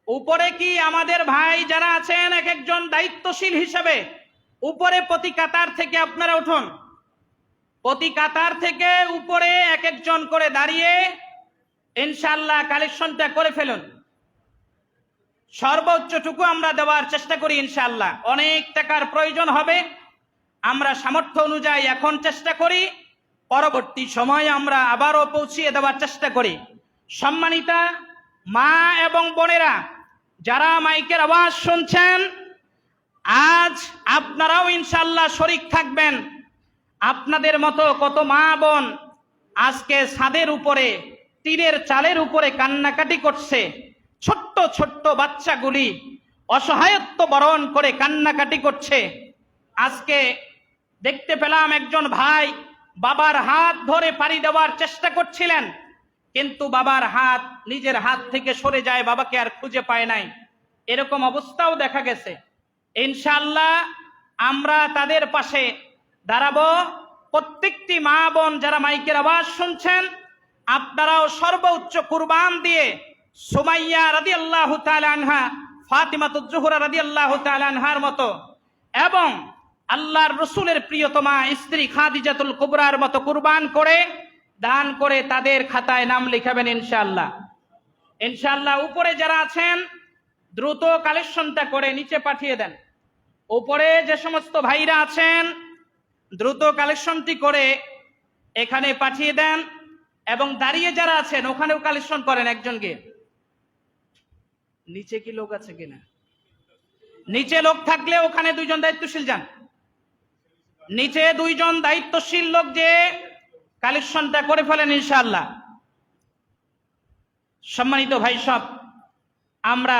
উপরে কি আমাদের ভাই যারা আছেন এক একজন দায়িত্বশীল হিসেবে উপরে প্রতি কাতার থেকে আপনারা উঠুন। প্রতি কাতার থেকে উপরে এক একজন করে দাঁড়িয়ে ইনশাআল্লাহ কালেকশনটা করে ফেলুন। সর্বোচ্চটুকু আমরা দেওয়ার চেষ্টা করি ইনশাআল্লাহ। অনেক টাকার প্রয়োজন হবে, আমরা সামর্থ্য অনুযায়ী এখন চেষ্টা করি, পরবর্তী সময়ে আমরা আবারও পৌঁছিয়ে দেওয়ার চেষ্টা করি। সম্মানিতা মা এবং বোনেরা যারা মাইকের আওয়াজ শুনছেন, আজ আপনারাও ইনশাআল্লাহ শরীক থাকবেন। আপনাদের মতো কত মা বোন আজকে ছাদের উপরে, টিনের চালের উপরে কান্নাকাটি করছে। ছোট্ট ছোট্ট বাচ্চাগুলি অসহায়ত্ব বরণ করে কান্নাকাটি করছে। আজকে দেখতে পেলাম একজন ভাই বাবার হাত ধরে পাড়ি দেওয়ার চেষ্টা করছিলেন, কিন্তু বাবার হাত নিজের হাত থেকে সরে যায়, বাবাকে আর খুঁজে পায় নাই। এরকম অবস্থাও দেখা গেছে। ইনশাআল্লাহ আমরা তাদের পাশে দাঁড়াবো। প্রত্যেকটি মা বোন যারা মাইকের আওয়াজ শুনছেন, আপনারাও সর্বোচ্চ কুরবান দিয়ে সুমাইয়া রাদিয়াল্লাহু তাআলা আনহা, ফাতিমাতুজ জোহরা রাদিয়াল্লাহু তাআলা আনহার মতো এবং আল্লাহর রসুলের প্রিয়তমা স্ত্রী খাদিজাতুল কুবরার মতো কুরবান করে দান করে তাদের খাতায় নাম লিখাবেন ইনশাআল্লাহ। ইনশাআল্লাহ উপরে যারা আছেন দ্রুত কালেকশনটা করে নিচে পাঠিয়ে দেন। উপরে যে সমস্ত ভাইরা আছেন দ্রুত কালেকশনটি করে এখানে পাঠিয়ে দেন, এবং দাঁড়িয়ে যারা আছেন ওখানেও কালেকশন করেন একজনকে। নিচে কি লোক আছে কিনা? নিচে লোক থাকলে ওখানে দুইজন দায়িত্বশীল যান। নিচে দুইজন দায়িত্বশীল লোক যে কালেকশনটা করে ফেলেন ইনশাআল্লাহ। সম্মানিত ভাই সব, আমরা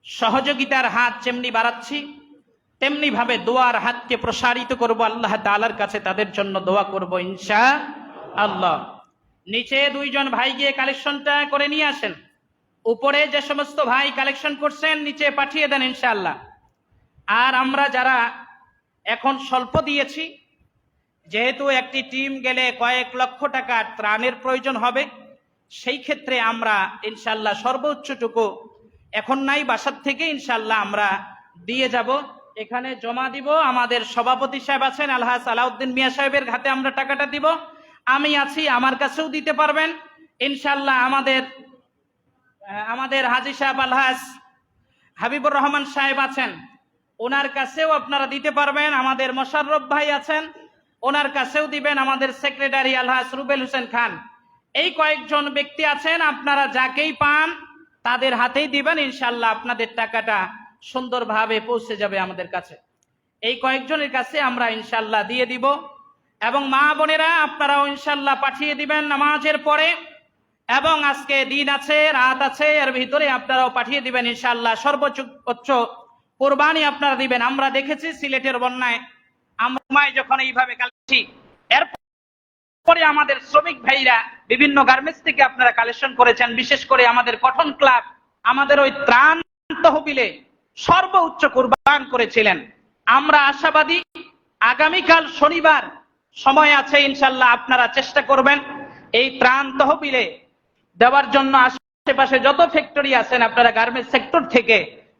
সহযোগিতার হাত যেমনি বাড়াচ্ছি তেমনি ভাবে দোয়ার হাতকে প্রসারিত করব। আল্লাহ তাআলার কাছে তাদের জন্য দোয়া করব ইনশাআল্লাহ। নিচে দুইজন ভাই গিয়ে কালেকশনটা করে নিয়ে আসেন। উপরে যে সমস্ত ভাই কালেকশন করছেন নিচে পাঠিয়ে দেন ইনশাআল্লাহ। আর আমরা যারা এখন স্বল্প দিয়েছি, যেহেতু একটি টিম গেলে কয়েক লক্ষ টাকা ত্রাণের প্রয়োজন হবে, সেই ক্ষেত্রে আমরা ইনশাআল্লাহ সর্বোচ্চটুকু এখন নাই, বাসার থেকে ইনশাআল্লাহ আমরা দিয়ে যাব, এখানে জমা দিব। আমাদের সভাপতি সাহেব আছেন আলহাজ আলাউদ্দিন মিয়া সাহেবের হাতে আমরা টাকাটা দিব। আমি আছি, আমার কাছেও দিতে পারবেন ইনশাআল্লাহ। আমাদের হাজী সাহেব আলহাজ হাবিবুর রহমান সাহেব আছেন, ওনার কাছেও আপনারা দিতে পারবেন। আমাদের মোশাররফ ভাই আছেন, ওনার কাছেও দিবেন। আমাদের সেক্রেটারি আলহাজ রুবেল হোসেন খান, এই কয়েকজন ব্যক্তি আছেন, আপনারা যাকেই পান তাদের হাতেই দিবেন ইনশাআল্লাহ। আপনাদের টাকাটা সুন্দরভাবে পৌঁছে যাবে আমাদের কাছে। এই কয়েকজনের কাছে আমরা ইনশাআল্লাহ দিয়ে দিব, এবং মা বোনেরা আপনারাও ইনশাআল্লাহ পাঠিয়ে দিবেন নামাজের পরে, এবং আজকে দিন আছে, রাত আছে, এর ভিতরে আপনারাও পাঠিয়ে দিবেন ইনশাআল্লাহ। সর্বোচ্চ কোরবানি আপনারা দিবেন। আমরা দেখেছি সিলেটের বন্যায় আমরা যখন এইভাবে কালেকশন, এরপরে আমাদের শ্রমিক ভাইরা বিভিন্ন গার্মেন্টস থেকে আপনারা কালেকশন করেছেন, বিশেষ করে আমাদের কটন ক্লাব আমাদের ওই ত্রাণ তহবিলে সর্বোচ্চ কোরবান করেছিলেন। আমরা আশাবাদী আগামীকাল শনিবার সময় আছে ইনশাআল্লাহ, আপনারা চেষ্টা করবেন এই ত্রাণ তহবিলে দেওয়ার জন্য। আশেপাশে যত ফ্যাক্টরি আছেন আপনারা গার্মেন্টস সেক্টর থেকে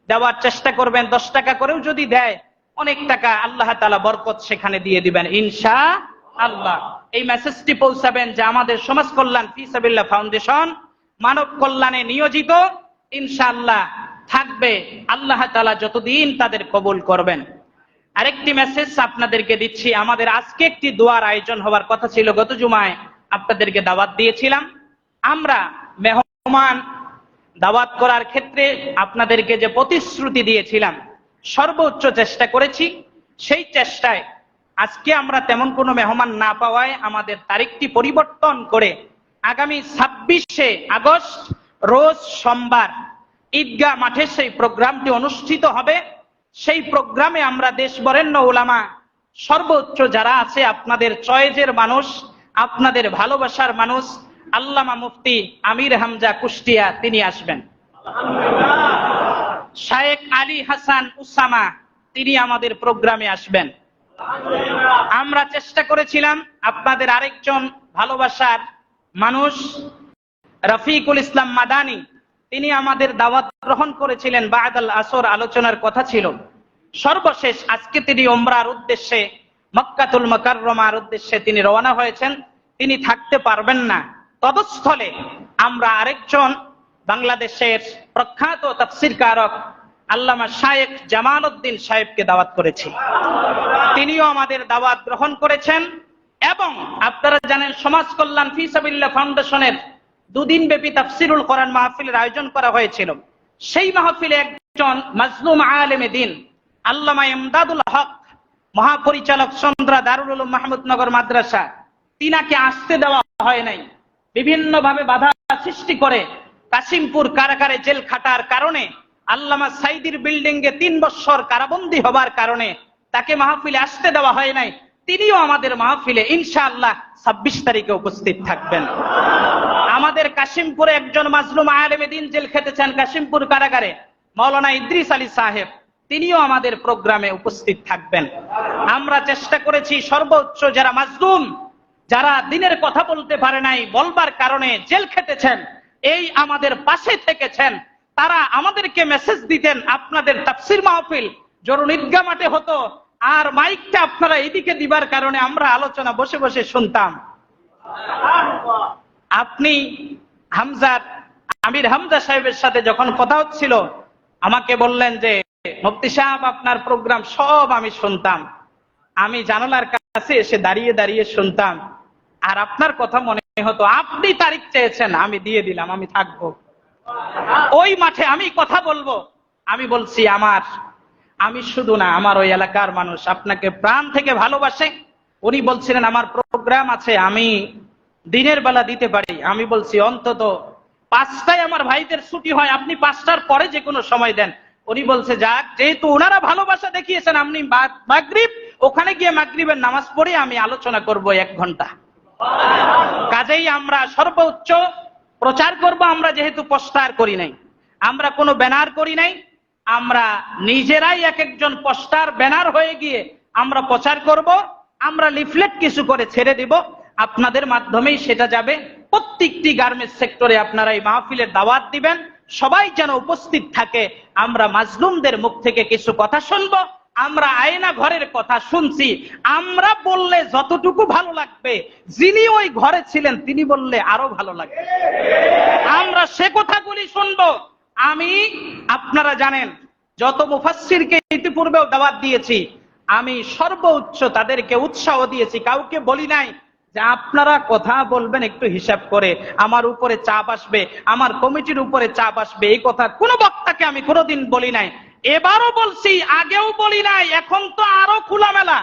দেওয়ার চেষ্টা করবেন। 10 টাকা করেও যদি দেয় অনেক টাকা আল্লাহ তাআলা বরকত সেখানে দিয়ে দিবেন ইনশাআল্লাহ। এই মেসেজটি পৌঁছাবেন যে আমাদের সমাজ কল্যাণ ফি সাবিলিল্লাহ ফাউন্ডেশন মানব কল্যাণে নিয়োজিত ইনশাআল্লাহ থাকবে। আল্লাহ তাআলা যতদিন তাদের কবুল করবেন। আরেকটি মেসেজ আপনাদেরকে দিচ্ছি, আমাদের আজকে একটি দোয়ার আয়োজন হওয়ার কথা ছিল। গত জুমায় আপনাদেরকে দাওয়াত দিয়েছিলাম। আমরা মেহমান দাওয়াত করার ক্ষেত্রে আপনাদেরকে যে প্রতিশ্রুতি দিয়েছিলাম সর্বোচ্চ চেষ্টা করেছি। সেই চেষ্টায় আজকে আমরা তেমন কোনো মেহমান না পাওয়ায় আমাদের তারিখটি পরিবর্তন করে আগামী 26শে আগস্ট রোজ সোমবার ঈদগাহ মাঠে সেই প্রোগ্রামটি অনুষ্ঠিত হবে। সেই প্রোগ্রামে আমরা দেশ বরেণ্য উলামা সর্বোচ্চ যারা আছে, আপনাদের চয়েজের মানুষ, আপনাদের ভালোবাসার মানুষ, আল্লামা মুফতি আমির হামজা কুষ্টিয়া তিনি আসবেন। শায়েখ আলী হাসান উসামা তিনি আমাদের প্রোগ্রামে আসবেন। আমরা চেষ্টা করেছিলাম আপনাদের আরেকজন ভালোবাসার মানুষ রফিকুল ইসলাম মাদানী তিনি আমাদের দাওয়াত গ্রহণ করেছিলেন। বাদাল আসর আলোচনার কথা ছিল। সর্বশেষ আজকে তিনি উমরার উদ্দেশ্যে মক্কাতুল মুকাররমার উদ্দেশ্যে তিনি রওনা হয়েছেন, তিনি থাকতে পারবেন না। তদস্থলে আমরা আরেকজন বাংলাদেশের প্রখ্যাত তাফসীর কারক আল্লামা শায়েখ জামাল উদ্দিন সাহেবকে দাওয়াত করেছি, তিনিও আমাদের দাওয়াত গ্রহণ করেছেন। এবং আপনারা জানেন সমাজ কল্যাণ ফি সাবিলিল্লাহ ফাউন্ডেশনের 2 দিন ব্যাপী তাফসীরুল কোরআন মাহফিলের আয়োজন করা হয়েছিল। সেই মাহফিলে একজন মাজলুম আলেমে দ্বীন আল্লামা ইমদাদুল হক মহাপরিচালক চন্দ্রা দারুল উলুম মাহমুদনগর মাদ্রাসা, তিনাকে আসতে দেওয়া হয় নাই। বিভিন্ন ভাবে বাধা সৃষ্টি করে কাশিমপুর কারাগারে জেল খাটার কারণে আল্লামা সাইদির বিল্ডিং এ 3 বছর কারাবন্দী হবার কারণে তাকে মাহফিলে আসতে দেওয়া হয় নাই। তিনিও আমাদের মাহফিলে ইনশাআল্লাহ 26 তারিখে উপস্থিত থাকবেন। আমাদের কাশিমপুরে একজন মাজলুম আলেম দ্বীন জেল খেটেছেন কাশিমপুর কারাগারে, মাওলানা ইদ্রিস আলী সাহেব, তিনিও আমাদের প্রোগ্রামে উপস্থিত থাকবেন। আমরা চেষ্টা করেছি সর্বোচ্চ যারা মাজলুম, যারা দিনের কথা বলতে পারে নাই, বলবার কারণে জেল খেটেছেন, এই আমাদের পাশে থেকেছেন, তারা আমাদেরকে মেসেজ দিতেন আপনাদের তাফসীর মাহফিল জরুন ঈদগাহ মাঠে হতো, আর মাইকটা আপনারা এদিকে দিবার কারণে আমরা আলোচনা বসে বসে শুনতাম। আপনি আমির হামজা সাহেবের সাথে যখন কথা হচ্ছিল, আমাকে বললেন যে মুফতি সাহেব আপনার প্রোগ্রাম সব আমি শুনতাম, আমি জানালার কাছে এসে দাঁড়িয়ে দাঁড়িয়ে শুনতাম, আর আপনার কথা মনে হতো আপনি তারিখ চেয়েছেন, আমি দিয়ে দিলাম, আমি থাকবো ওই মাঠে, আমি কথা বলবো। আমি বলছি আমি শুধু না, আমার ওই এলাকার মানুষ আপনাকে প্রাণ থেকে ভালোবাসে। উনি বলছিলেন আমার প্রোগ্রাম আছে, আমি দিনের বেলা দিতে পারি। আমি বলছি অন্তত 5টায় আমার ভাইদের ছুটি হয়, আপনি 5টার পরে যে কোনো সময় দেন। উনি বলছে যাক, যেহেতু ওনারা ভালোবাসা দেখিয়েছেন, আপনি মাগরিব ওখানে গিয়ে মাগরিবের নামাজ পড়ে আমি আলোচনা করব 1 ঘন্টা। কাজেই আমরা সর্বোচ্চ প্রচার করব। আমরা যেহেতু পোস্টার করি নাই, আমরা কোনো ব্যানার করি নাই, আমরা নিজেরাই এক একজন পোস্টার ব্যানার হয়ে গিয়ে আমরা প্রচার করব। আমরা লিফলেট কিছু করে ছেড়ে দিব, আপনাদের মাধ্যমেই সেটা যাবে। প্রত্যেকটি গার্মেন্টস সেক্টরে আপনারা এই মাহফিলের দাওয়াত দিবেন, সবাই যেন উপস্থিত থাকে। আমরা মাজলুমদের মুখ থেকে কিছু কথা শুনবো। আমরা আয়না ঘরের কথা শুনছি, আমরা বললে যতটুকু ভালো লাগবে, যিনি ওই ঘরে ছিলেন তিনি বললে আরো ভালো লাগবে। আমরা সে কথাগুলি শুনবো। আপনারা জানেন যত মুফাসসিরকে ইতিপূর্বেও দাওয়াত দিয়েছি, আমি সর্বোচ্চ তাদেরকে উৎসাহ দিয়েছি, কাউকে বলি নাই যে আপনারা কথা বলবেন একটু হিসাব করে, আমার উপরে চাপ আসবে, আমার কমিটির উপরে চাপ আসবে, এই কথা কোনো বক্তাকে আমি কোনোদিন বলি নাই। এবারও বলছি, আগেও বলি নাই, এখন তো আরো খোলামেলা।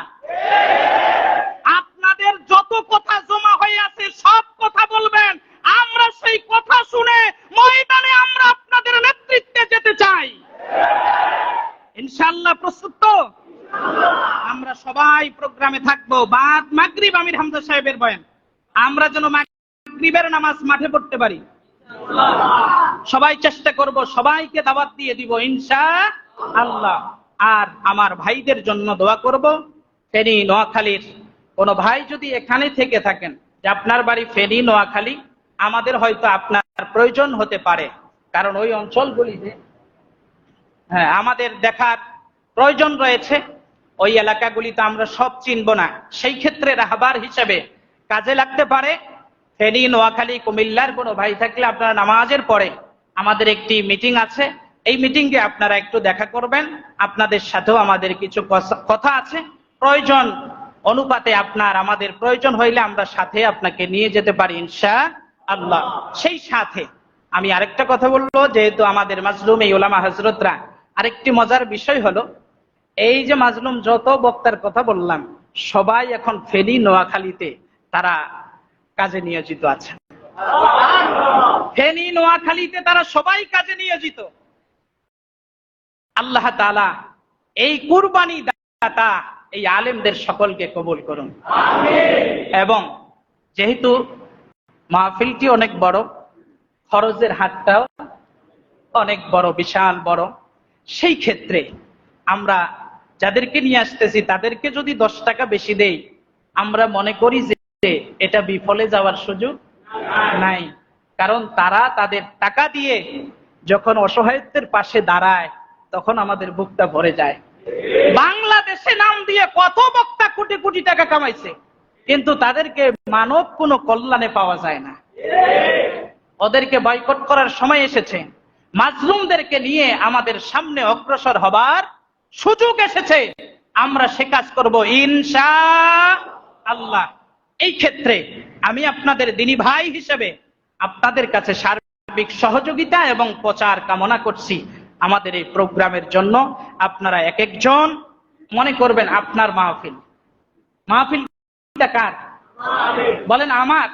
আপনাদের যত কথা জমা হয়ে আছে সব কথা বলবেন, আমরা সেই কথা শুনে ময়দানে আমরা আপনাদের নেতৃত্বে যেতে চাই। ইনশাআল্লাহ প্রস্তুত তো? আমরা সবাই প্রোগ্রামে থাকবো। বাদ মাগরিব আমির হামজা সাহেবের বয়ান, আমরা যেন মাগরিবের নামাজ মাঠে পড়তে পারি, সবাই চেষ্টা করব, সবাইকে দাওয়াত দিয়ে দিব ইনশাআল্লাহ। আর আমার ভাইদের জন্য দোয়া করব। ফেনী নোয়াখালীর কোন ভাই যদি এখানে থেকে থাকেন, যে আপনার বাড়ি ফেনী নোয়াখালী, আমাদের হয়তো আপনার প্রয়োজন হতে পারে, কারণ ওই অঞ্চলগুলিতে আমাদের দেখার প্রয়োজন রয়েছে। ওই এলাকাগুলিতে আমরা সব চিনব না, সেই ক্ষেত্রে রাহবার হিসেবে কাজে লাগতে পারে। ফেনী নোয়াখালী কুমিল্লার কোনো ভাই থাকলে আপনারা নামাজের পরে আমাদের একটি মিটিং আছে, এই মিটিংয়ে আপনারা একটু দেখা করবেন। আপনাদের সাথেও আমাদের কিছু কথা আছে, প্রয়োজন অনুপাতে আপনার আমাদের প্রয়োজন হইলে আমরা সাথে আপনাকে নিয়ে যেতে পারি ইনশাআল্লাহ। সেই সাথে আমি আরেকটা কথা বলবো, যেহেতু আমাদের মাজলুম এই উলামা হযরতরা, আরেকটি মজার বিষয় হলো, এই যে মাজলুম যত বক্তার কথা বললাম, সবাই এখন ফেনী নোয়াখালীতে তারা কাজে নিয়োজিত আছে। ফেনী নোয়াখালীতে তারা সবাই কাজে নিয়োজিত। আল্লাহ তাআলা এই কুরবানি দাতা এই আলেমদের সকলকে কবুল করুন, এবং যেহেতু মাহফিলটি অনেক বড়, খরচের হাতটাও অনেক বড়, বিশাল বড়, সেই ক্ষেত্রে আমরা যাদেরকে নিয়ে আসতেছি তাদেরকে যদি 10 টাকা বেশি দেই, আমরা মনে করি যে এটা বিফলে যাওয়ার সুযোগ নাই। কারণ তারা তাদের টাকা দিয়ে যখন অসহায়ত্বের পাশে দাঁড়ায়, তখন আমাদের বুকটা ভরে যায়। বাংলাদেশে নাম দিয়ে কত বক্তা কোটি কোটি টাকা কামাইছে, কিন্তু তাদেরকে মানব কোনো কল্যাণে পাওয়া যায় না। ওদেরকে বয়কট করার সময় এসেছে। মাজলুমদেরকে নিয়ে আমাদের সামনে অগ্রসর হবার সুযোগ এসেছে। আমরা সে কাজ করব ইনশাআল্লাহ। এই ক্ষেত্রে আমি আপনাদের দিনী ভাই হিসেবে আপনাদের কাছে সার্বিক সহযোগিতা এবং প্রচার কামনা করছি আমাদের এই প্রোগ্রামের জন্য। আপনারা এক একজন মনে করবেন আপনার মাহফিলটা কার? বলেন আমার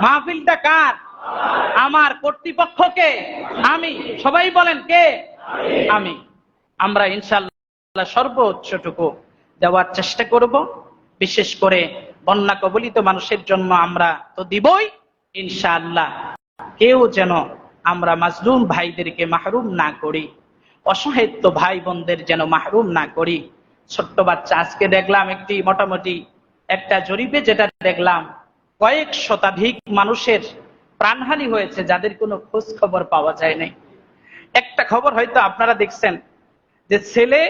মাহফিলটা কার? আমার কর্তৃপক্ষকে আমি, সবাই বলেন কে? আমি। আমরা ইনশাআল্লাহ সর্বোচ্চটুকু দেওয়ার চেষ্টা করব। বিশেষ করে বন্যা কবলিত মানুষের জন্য আমরা তো দিবই ইনশাআল্লাহ। কেউ যেন আমরা মাজলুম ভাইদেরকে মাহরুম না করি, অসহায়ত্ব ভাই বোনদের যেন মাহরুম না করি। ছোট্ট বাচ্চা, আজকে দেখলাম একটি মোটামুটি একটা জরিপে যেটা দেখলাম, কয়েক শতাধিক মানুষের প্রাণহানি হয়েছে যাদের কোনো খোঁজ খবর পাওয়া যায় নাই। একটা খবর হয়তো আপনারা দেখছেন যে ছেলে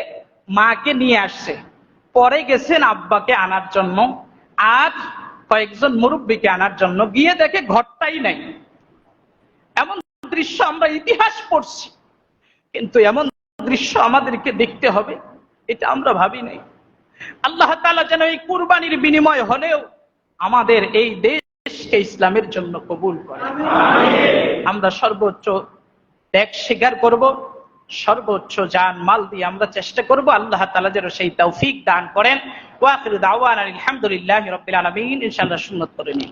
মাকে নিয়ে আসছে, পরে গেছেন আব্বাকে আনার জন্য আর কয়েকজন মুরব্বীকে আনার জন্য, গিয়ে দেখে ঘরটাই নাই। এমন দৃশ্য আমরা ইতিহাস পড়ছি, কিন্তু এমন দৃশ্য আমাদেরকে দেখতে হবে এটা আমরা ভাবি নাই। আল্লাহ তাআলা যেন এই কুরবানির বিনিময় হলেও আমাদের এই দেশকে ইসলামের জন্য কবুল করে। আমরা সর্বোচ্চ ত্যাগ স্বীকার করব, সর্বোচ্চ জান মাল দিয়ে আমরা চেষ্টা করব। আল্লাহ তাআলা যেন সেই তৌফিক দান করেন। ওয়া আখিরু দাওয়ানা আলহামদুলিল্লাহি রাব্বিল আলামিন। ইনশাআল্লাহ সুন্নাত করে নিই।